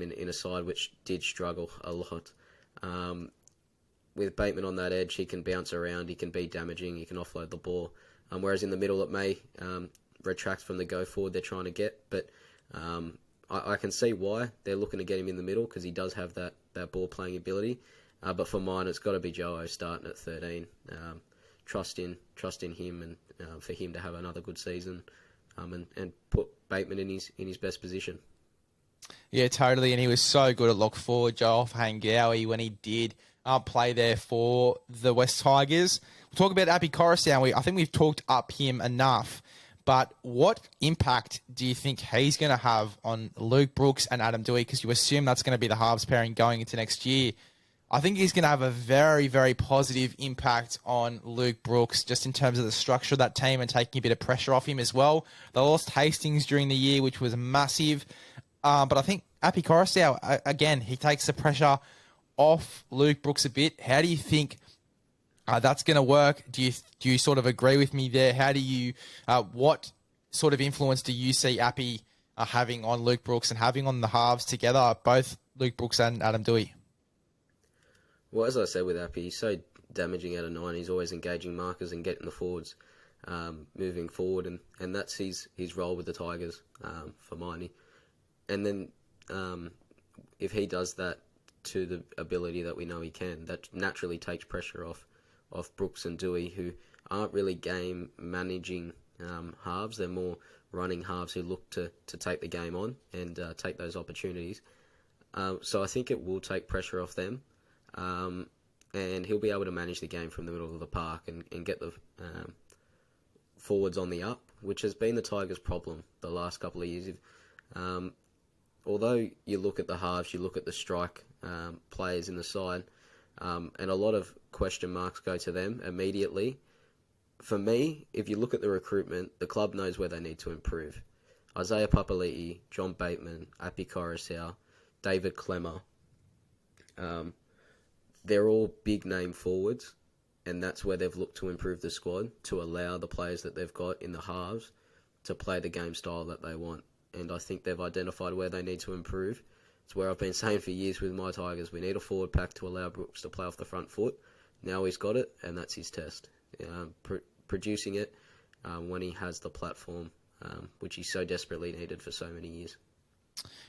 in a side which did struggle a lot. With Bateman on that edge, he can bounce around, he can be damaging, he can offload the ball. Whereas in the middle, it may retract from the go forward they're trying to get, but I can see why they're looking to get him in the middle, because he does have that ball playing ability. But for mine, it's got to be Joe starting at 13. Trust in him, and for him to have another good season, and put Bateman in his best position. Yeah, totally. And he was so good at lock forward, Joe Offahan Gowie, when he did play there for the West Tigers. we'll talk about Api Coruscant. I think we've talked up him enough. But what impact do you think he's going to have on Luke Brooks and Adam Doueihi? Because you assume that's going to be the halves pairing going into next year. I think he's going to have a very, very positive impact on Luke Brooks just in terms of the structure of that team and taking a bit of pressure off him as well. They lost Hastings during the year, which was massive. But I think Api Coruscant, again, he takes the pressure off Luke Brooks a bit. How do you think that's going to work? Do you sort of agree with me there? How do you, what sort of influence do you see Api having on Luke Brooks and having on the halves together, both Luke Brooks and Adam Doueihi? Well, as I said with Api, he's so damaging out of 9. He's always engaging markers and getting the forwards moving forward, and that's his role with the Tigers for mine. And then if he does that to the ability that we know he can, that naturally takes pressure off Brooks and Doueihi, who aren't really game managing halves. They're more running halves who look to take the game on and take those opportunities. So I think it will take pressure off them. And he'll be able to manage the game from the middle of the park and get the forwards on the up, which has been the Tigers' problem the last couple of years. Although you look at the halves, you look at the strike players in the side, and a lot of question marks go to them immediately. For me, if you look at the recruitment, the club knows where they need to improve. Isaiah Papali'i, John Bateman, Api Coruscant, David Clemmer, they're all big-name forwards, and that's where they've looked to improve the squad, to allow the players that they've got in the halves to play the game style that they want. And I think they've identified where they need to improve. It's where I've been saying for years with my Tigers, we need a forward pack to allow Brooks to play off the front foot. Now he's got it, and that's his test. Producing it when he has the platform, which he so desperately needed for so many years.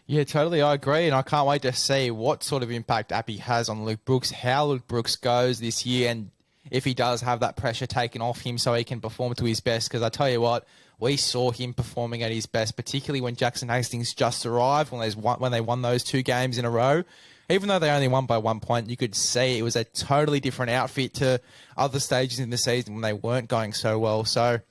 Yeah, totally. I agree, and I can't wait to see what sort of impact Api has on Luke Brooks, how Luke Brooks goes this year, and if he does have that pressure taken off him so he can perform to his best. Because I tell you what, we saw him performing at his best, particularly when Jackson Hastings just arrived, when they won those 2 games in a row. Even though they only won by 1 point, you could see it was a totally different outfit to other stages in the season when they weren't going so well. So,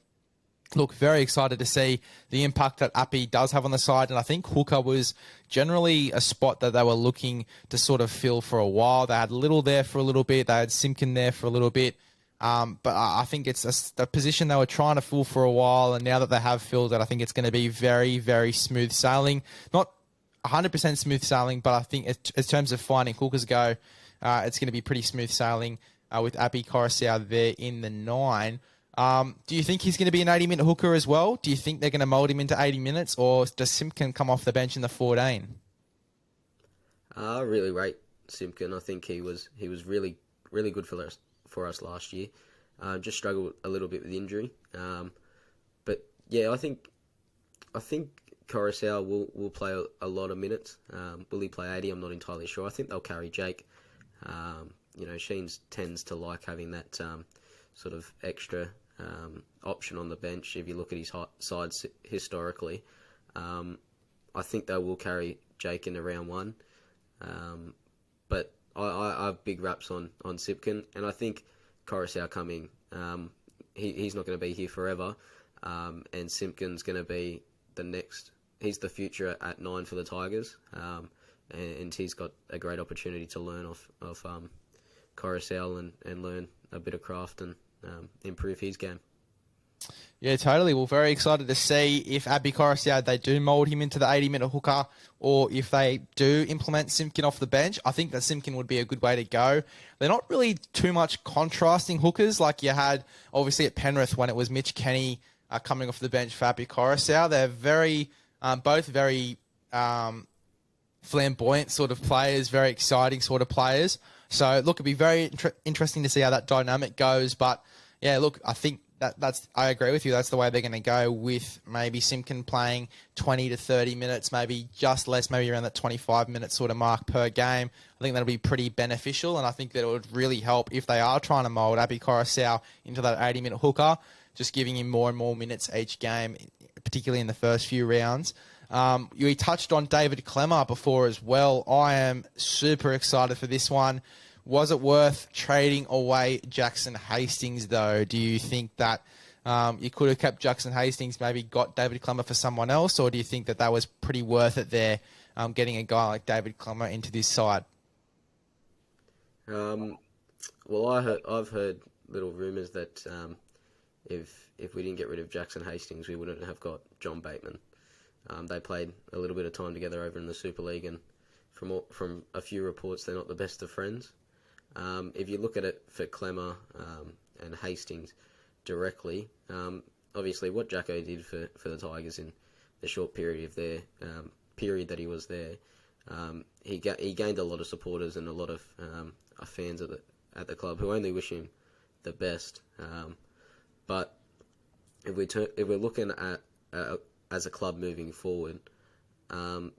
look, very excited to see the impact that Api does have on the side. And I think hooker was generally a spot that they were looking to sort of fill for a while. They had Little there for a little bit. They had Simpkin there for a little bit. But I think it's the position they were trying to fill for a while. And now that they have filled it, I think it's going to be very, very smooth sailing. Not 100% smooth sailing, but I think in terms of finding hookers go, it's going to be pretty smooth sailing with Api Coruscant there in the 9. Do you think he's going to be an 80-minute hooker as well? Do you think they're going to mould him into 80 minutes, or does Simpkin come off the bench in the 14? I really rate Simpkin. I think he was really, really good for us last year. Just struggled a little bit with injury. But yeah, I think Coruscant will play a lot of minutes. Will he play 80? I'm not entirely sure. I think they'll carry Jake. Sheens tends to like having that sort of extra option on the bench. If you look at his sides historically, I think they will carry Jake in round 1. But I have big raps on Simpkin, and I think Coruscant coming, he's not going to be here forever, and Simpkin's going to be the next. He's the future at 9 for the Tigers, and he's got a great opportunity to learn off Coruscant and learn a bit of craft and improve his game. Yeah, totally. Well, very excited to see if Api Coruscant, they do mould him into the 80-minute hooker, or if they do implement Simpkin off the bench. I think that Simpkin would be a good way to go. They're not really too much contrasting hookers like you had, obviously, at Penrith when it was Mitch Kenny coming off the bench for Api Coruscant. They're both very flamboyant sort of players, very exciting sort of players. So, look, it'd be very interesting to see how that dynamic goes. But, yeah, look, I think I agree with you. That's the way they're going to go, with maybe Simpkin playing 20 to 30 minutes, maybe just less, maybe around that 25-minute sort of mark per game. I think that'll be pretty beneficial, and I think that it would really help if they are trying to mould Api Coruscant into that 80-minute hooker, just giving him more and more minutes each game, particularly in the first few rounds. We touched on David Clemmer before as well. I am super excited for this one. Was it worth trading away Jackson Hastings, though? Do you think that you could have kept Jackson Hastings, maybe got David Clemmer for someone else, or do you think that that was pretty worth it there, getting a guy like David Clemmer into this side? Well, I've heard little rumours that if we didn't get rid of Jackson Hastings, we wouldn't have got John Bateman. They played a little bit of time together over in the Super League, and from a few reports, they're not the best of friends. If you look at it for Clemmer and Hastings directly, obviously what Jacko did for the Tigers in the short period of their period that he was there, he gained a lot of supporters and a lot of fans at the club who only wish him the best. But if we're looking at as a club moving forward,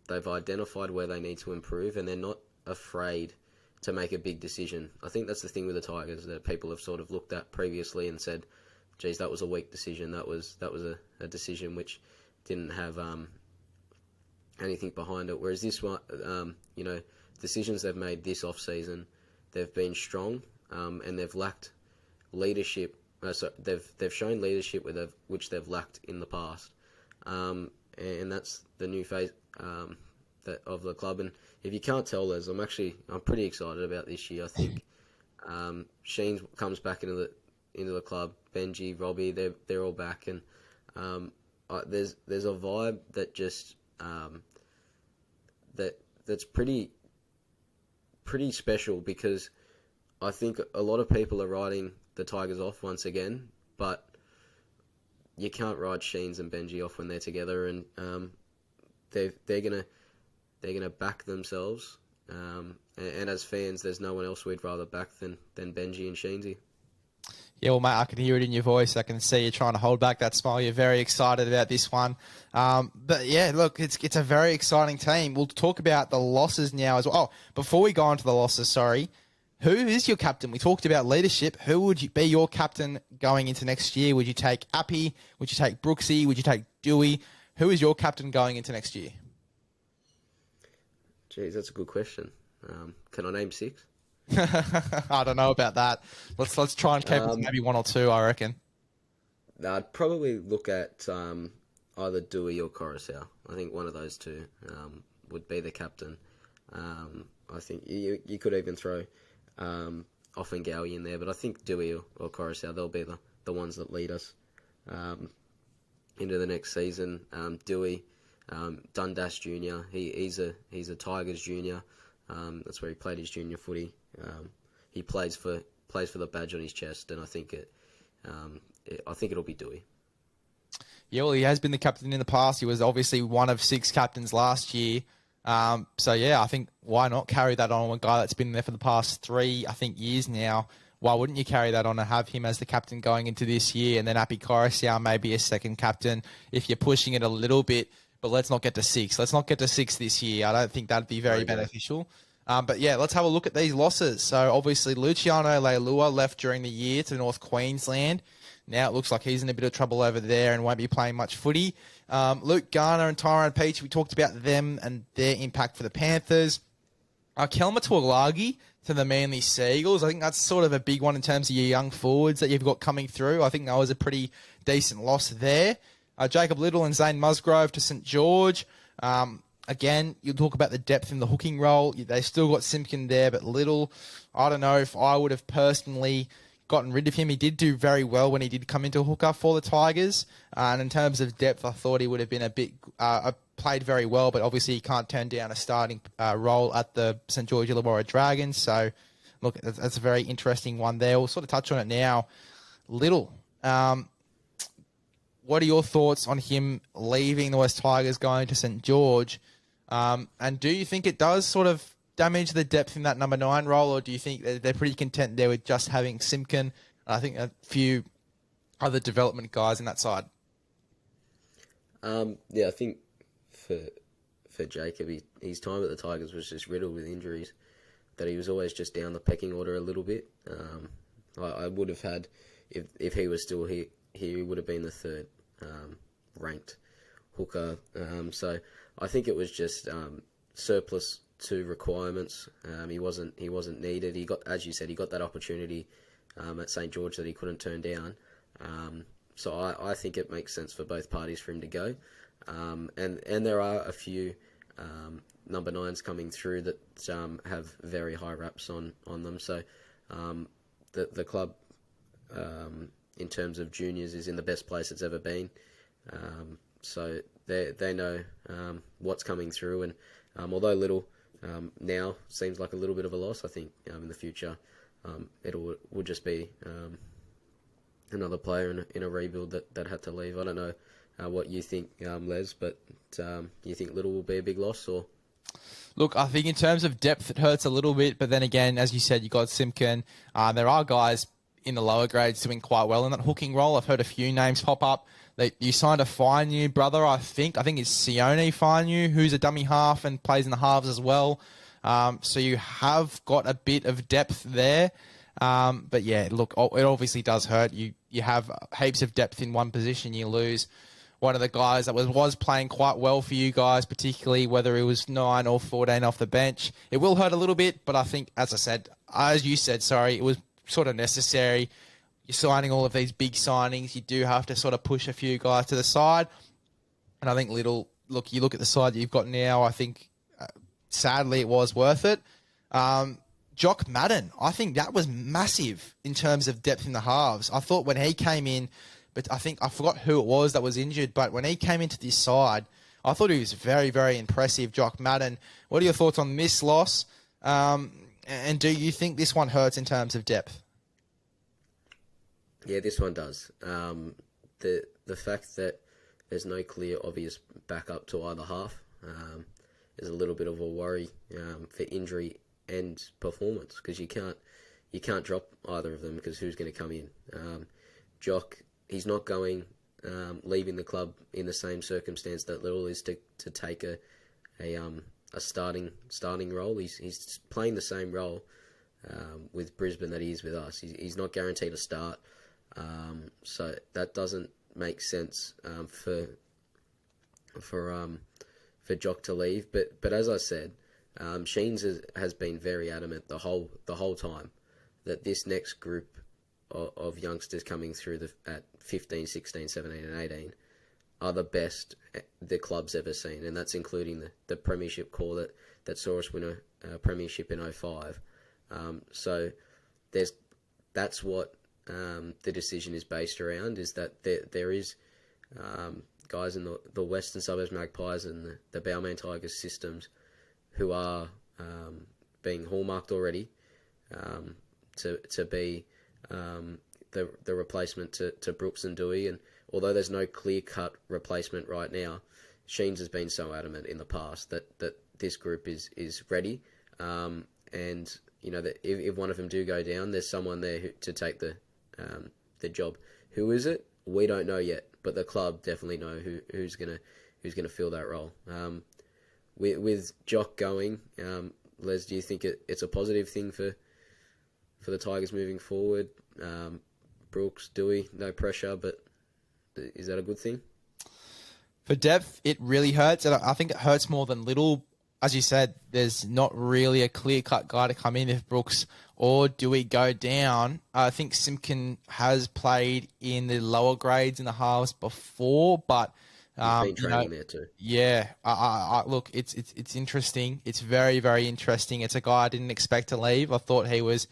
they've identified where they need to improve, and they're not afraid to make a big decision. I think that's the thing with the Tigers, that people have sort of looked at previously and said, geez, that was a weak decision. That was a decision which didn't have anything behind it. Whereas this one, decisions they've made this off-season, they've been strong, and they've lacked leadership. They've shown leadership which they've lacked in the past, and that's the new phase of the club. And if you can't tell, Les, I'm pretty excited about this year. I think Sheen comes back into the club. Benji, Robbie, they're all back, and there's a vibe that just that's pretty special, because I think a lot of people are writing the Tigers off once again, but you can't write Sheens and Benji off when they're together, and they're gonna back themselves. And as fans, there's no one else we'd rather back than Benji and Sheensy. Yeah, well, mate, I can hear it in your voice. I can see you trying to hold back that smile. You're very excited about this one. But yeah, look, it's a very exciting team. We'll talk about the losses now as well. Oh, before we go on to the losses, sorry, who is your captain? We talked about leadership. Who would be your captain going into next year? Would you take Appy? Would you take Brooksy? Would you take Dewey? Who is your captain going into next year? Jeez, that's a good question. Can I name 6? I don't know about that. Let's try and keep it to maybe 1 or 2, I reckon. I'd probably look at either Dewey or Coruscant. I think one of those two would be the captain. I think you could even throw Offengowie in there, but I think Dewey or Coruscant, they'll be the ones that lead us into the next season. Dewey, Dundas Jr. He's a Tigers junior. That's where he played his junior footy. He plays for the badge on his chest, and I think it'll be Dewey. Yeah, well, he has been the captain in the past. He was obviously one of 6 captains last year. So yeah, I think why not carry that on, a guy that's been there for the past 3, I think, years now. Why wouldn't you carry that on and have him as the captain going into this year, and then Appy Coruscant maybe a second captain if you're pushing it a little bit? But let's not get to 6. Let's not get to 6 this year. I don't think that'd be very beneficial. But yeah, let's have a look at these losses. So obviously Luciano Leilua left during the year to North Queensland. Now it looks like he's in a bit of trouble over there and won't be playing much footy. Luke Garner and Tyrone Peach, we talked about them and their impact for the Panthers. Kelma Tuolagi to the Manly Seagulls. I think that's sort of a big one in terms of your young forwards that you've got coming through. I think that was a pretty decent loss there. Jacob Little and Zane Musgrove to St. George. Again, you'll talk about the depth in the hooking role. They still got Simpkin there, but Little, I don't know if I would have personally gotten rid of him. He did do very well when he did come into hooker for the Tigers. And in terms of depth, I thought he would have been a bit played very well, but obviously he can't turn down a starting role at the St. George Illawarra Dragons. So, look, that's a very interesting one there. We'll sort of touch on it now. Little, what are your thoughts on him leaving the West Tigers, going to St. George? And do you think it does sort of damage the depth in that number 9 role, or do you think they're pretty content there with just having Simpkin? I think a few other development guys in that side. Yeah, I think for Jacob, his time at the Tigers was just riddled with injuries, that he was always just down the pecking order a little bit. I would have had, if he was still here, he would have been the 3rd ranked hooker. So I think it was just surplus to requirements. He wasn't needed. He got, as you said, he got that opportunity at St. George that he couldn't turn down. So I think it makes sense for both parties for him to go. And there are a few number 9s coming through that have very high raps on them. So the club, in terms of juniors, is in the best place it's ever been. So they know what's coming through, and although little now seems like a little bit of a loss, I think in the future will just be another player in a rebuild that had to leave. I don't know what you think, Les, but you think Little will be a big loss? Or Look, I think in terms of depth, it hurts a little bit. But then again, as you said, you got Simpkin. There are guys in the lower grades doing quite well in that hooking role. I've heard a few names pop up. You signed a Fainu brother, I think. I think it's Sione Fainu, who's a dummy half and plays in the halves as well. So you have got a bit of depth there. But yeah, look, it obviously does hurt. You have heaps of depth in one position. You lose one of the guys that was playing quite well for you guys, particularly whether it was 9 or 14 off the bench. It will hurt a little bit, but I think, as you said, it was sort of necessary. You're signing all of these big signings. You do have to sort of push a few guys to the side. And I think you look at the side that you've got now, I think, sadly, it was worth it. Jock Madden, I think that was massive in terms of depth in the halves. I thought when he came in, but I forgot who it was that was injured, but when he came into this side, I thought he was very, very impressive, Jock Madden. What are your thoughts on this loss? And do you think this one hurts in terms of depth? Yeah, this one does. The fact that there's no clear, obvious backup to either half is a little bit of a worry for injury and performance, because you can't drop either of them, because who's going to come in? Jock, he's not going leaving the club in the same circumstance that Little is to take a starting role. He's playing the same role with Brisbane that he is with us. He's not guaranteed a start, so that doesn't make sense for Jock to leave. But as I said, Sheens has been very adamant the whole time that this next group of youngsters coming through at 15, 16, 17 and 18 are the best the club's ever seen, and that's including the premiership core that saw us win a premiership in 2005. So that's what the decision is based around, is that there is guys in the Western Suburbs Magpies and the Balmain Tigers systems who are being hallmarked already to be the replacement to Brooks and Dewey. And although there's no clear-cut replacement right now, Sheens has been so adamant in the past that this group is ready. And that if one of them do go down, there's someone there to take the job. Who is it? We don't know yet, but the club definitely know who's gonna fill that role. With Jock going, Les, do you think it's a positive thing for the Tigers moving forward? Brooks, Dewey, no pressure, but is that a good thing? For depth, it really hurts, and I think it hurts more than Little. As you said, there's not really a clear-cut guy to come in if Brooks or Dewey go down. I think Simpkin has played in the lower grades in the halves before, but he's been training there too. Yeah, I look, it's interesting. It's very, very interesting. It's a guy I didn't expect to leave. I thought he was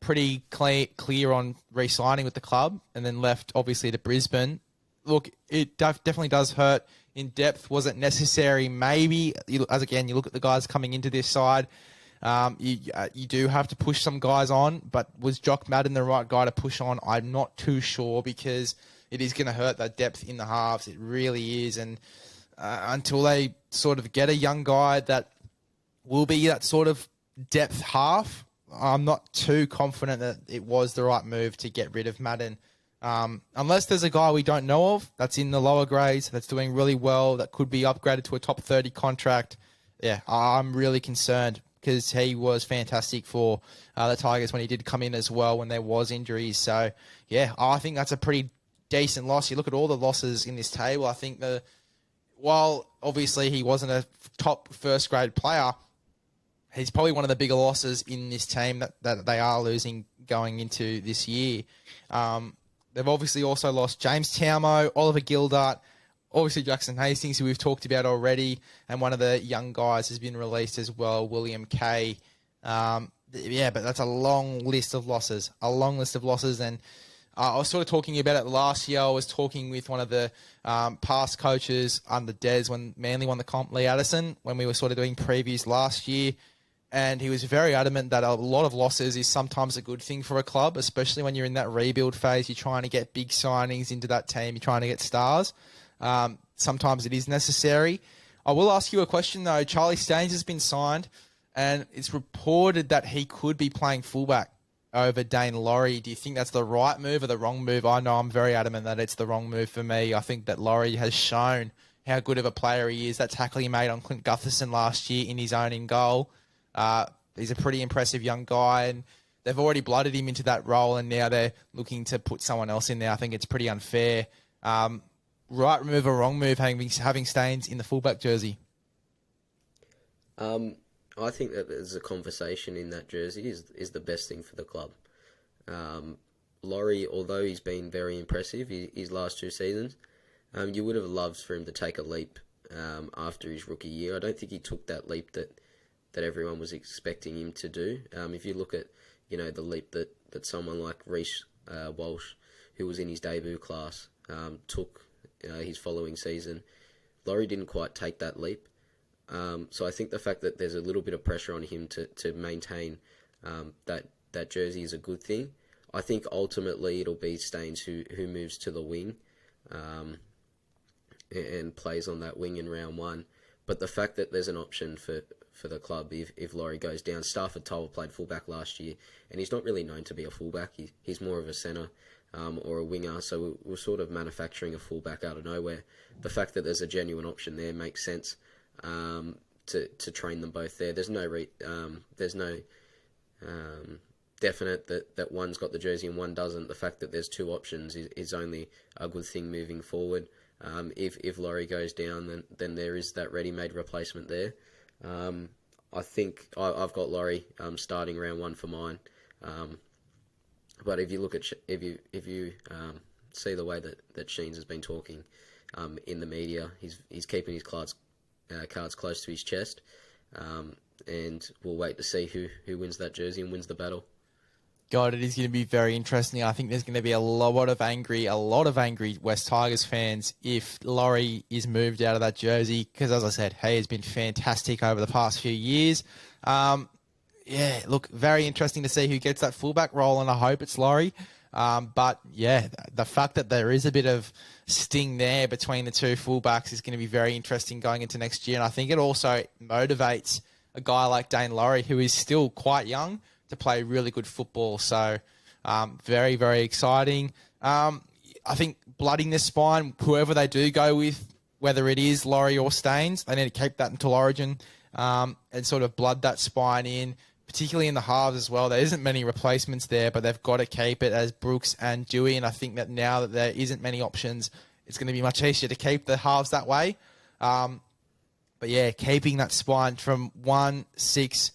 pretty clear on re-signing with the club, and then left obviously to Brisbane. Look, it definitely does hurt in depth. Was it necessary? Maybe. As again, you look at the guys coming into this side. You do have to push some guys on, but was Jock Madden the right guy to push on? I'm not too sure, because it is going to hurt that depth in the halves. It really is. And until they sort of get a young guy that will be that sort of depth half, I'm not too confident that it was the right move to get rid of Madden. Unless there's a guy we don't know of that's in the lower grades, that's doing really well, that could be upgraded to a top 30 contract. Yeah, I'm really concerned, because he was fantastic for the Tigers when he did come in as well when there was injuries. So, yeah, I think that's a pretty decent loss. You look at all the losses in this table, I think while obviously he wasn't a top first-grade player, he's probably one of the bigger losses in this team that they are losing going into this year. They've obviously also lost James Taumo, Oliver Gildart, obviously Jackson Hastings, who we've talked about already, and one of the young guys has been released as well, William Kay. But that's a long list of losses, and I was sort of talking about it last year. I was talking with one of the past coaches under Des when Manly won the comp, Lee Addison, when we were sort of doing previews last year. And he was very adamant that a lot of losses is sometimes a good thing for a club, especially when you're in that rebuild phase. You're trying to get big signings into that team. You're trying to get stars. Sometimes it is necessary. I will ask you a question, though. Charlie Staines has been signed, and it's reported that he could be playing fullback over Dane Laurie. Do you think that's the right move or the wrong move? I know I'm very adamant that it's the wrong move for me. I think that Laurie has shown how good of a player he is. That tackle he made on Clint Gutherson last year in his own in goal. He's a pretty impressive young guy, and they've already blooded him into that role, and now they're looking to put someone else in there. I think it's pretty unfair. Right move or wrong move having Staines in the fullback jersey? I think that there's a conversation in that jersey is the best thing for the club. Laurie, although he's been very impressive his last 2 seasons, you would have loved for him to take a leap after his rookie year. I don't think he took that leap that everyone was expecting him to do. If you look at the leap that someone like Reece Walsh, who was in his debut class, took his following season, Laurie didn't quite take that leap. So I think the fact that there's a little bit of pressure on him to maintain that jersey is a good thing. I think ultimately it'll be Staines who moves to the wing and plays on that wing in round 1. But the fact that there's an option for the club if Laurie goes down. Stafford Toll played fullback last year, and he's not really known to be a fullback. He's more of a centre or a winger, so we're sort of manufacturing a fullback out of nowhere. The fact that there's a genuine option there makes sense to train them both there. There's no definite that one's got the jersey and one doesn't. The fact that there's 2 options is only a good thing moving forward. If Laurie goes down, then there is that ready-made replacement there. I think I've got Laurie starting round 1 for mine. But if you look at if you see the way that Sheens has been talking in the media, he's keeping his cards close to his chest, and we'll wait to see who wins that jersey and wins the battle. God, it is going to be very interesting. I think there's going to be a lot of angry West Tigers fans if Laurie is moved out of that jersey, because as I said, he has been fantastic over the past few years. Very interesting to see who gets that fullback role, and I hope it's Laurie. But the fact that there is a bit of sting there between the 2 fullbacks is going to be very interesting going into next year, and I think it also motivates a guy like Dane Laurie, who is still quite young, to play really good football. So very, very exciting. I think blooding the spine, whoever they do go with, whether it is Laurie or Staines, they need to keep that until Origin and sort of blood that spine in, particularly in the halves as well. There isn't many replacements there, but they've got to keep it as Brooks and Dewey, and I think that now that there isn't many options, it's going to be much easier to keep the halves that way. Keeping that spine from 1, 6,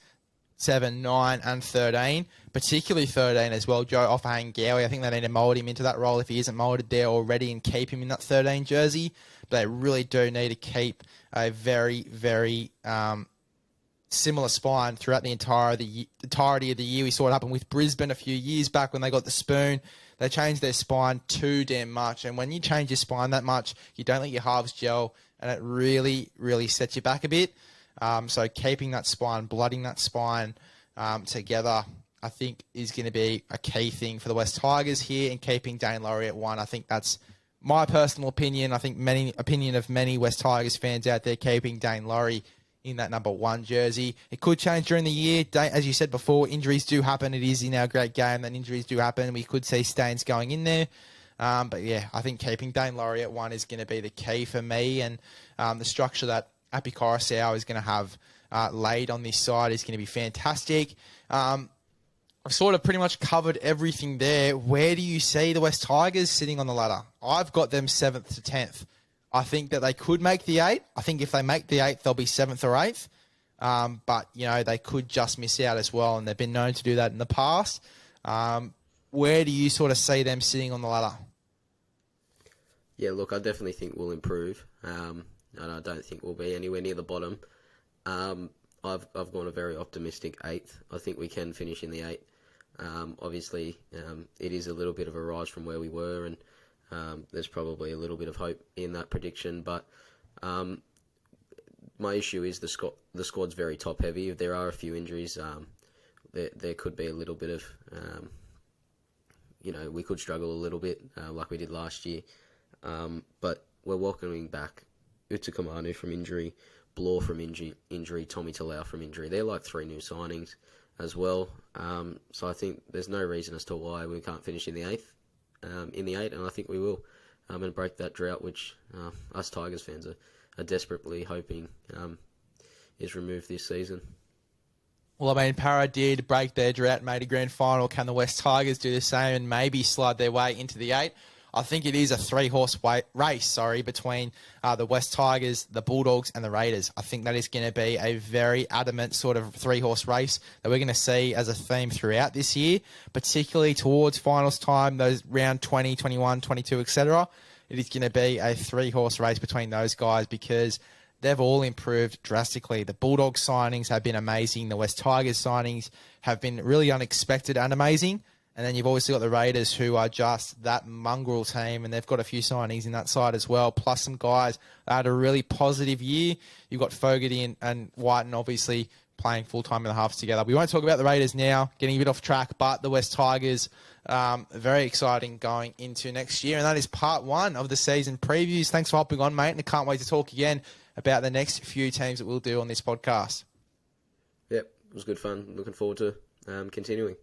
7, 9, and 13, particularly 13 as well, Joe Offahan-Gowie. I think they need to mould him into that role if he isn't moulded there already and keep him in that 13 jersey. But they really do need to keep a very, very similar spine throughout the entirety of the year. We saw it happen with Brisbane a few years back when they got the spoon. They changed their spine too damn much. And when you change your spine that much, you don't let your halves gel, and it really, really sets you back a bit. So keeping that spine, blooding that spine together, I think is going to be a key thing for the West Tigers here, and keeping Dane Laurie at 1. I think that's my personal opinion. I think opinion of many West Tigers fans out there, keeping Dane Laurie in that number 1 jersey. It could change during the year. As you said before, injuries do happen. It is in our great game that injuries do happen. We could see Staines going in there. I think keeping Dane Laurie at 1 is going to be the key for me, and the structure that Api Coruscant is going to have laid on this side is going to be fantastic. I've sort of pretty much covered everything there. Where do you see the West Tigers sitting on the ladder? I've got them 7th to 10th. I think that they could make the 8. I think if they make the 8th, they'll be 7th or 8th. but, they could just miss out as well, and they've been known to do that in the past. Where do you sort of see them sitting on the ladder? Yeah, look, I definitely think we'll improve, and I don't think we'll be anywhere near the bottom. I've gone a very optimistic 8th. I think we can finish in the 8. Obviously, it is a little bit of a rise from where we were, and there's probably a little bit of hope in that prediction. But my issue is the squad's very top heavy. If there are a few injuries, there could be a little bit of, we could struggle a little bit like we did last year. But we're welcoming back Utakamanu from injury, Blore from injury, Tommy Talau from injury. They're like 3 new signings as well. So I think there's no reason as to why we can't finish in the 8th, and I think we will, and break that drought, which us Tigers fans are desperately hoping is removed this season. Well, Para did break their drought, made a grand final. Can the West Tigers do the same and maybe slide their way into the 8? I think it is a 3-horse race, between the West Tigers, the Bulldogs, and the Raiders. I think that is going to be a very adamant sort of 3-horse race that we're going to see as a theme throughout this year, particularly towards finals time, those round 20, 21, 22, etc. It is going to be a 3-horse race between those guys because they've all improved drastically. The Bulldogs signings have been amazing. The West Tigers signings have been really unexpected and amazing. And then you've obviously got the Raiders, who are just that mongrel team, and they've got a few signings in that side as well, plus some guys that had a really positive year. You've got Fogarty and Whiten obviously playing full-time in the halves together. We won't talk about the Raiders now, getting a bit off track, but the West Tigers, very exciting going into next year. And that is part 1 of the season previews. Thanks for hopping on, mate, and I can't wait to talk again about the next few teams that we'll do on this podcast. Yep, it was good fun. Looking forward to continuing.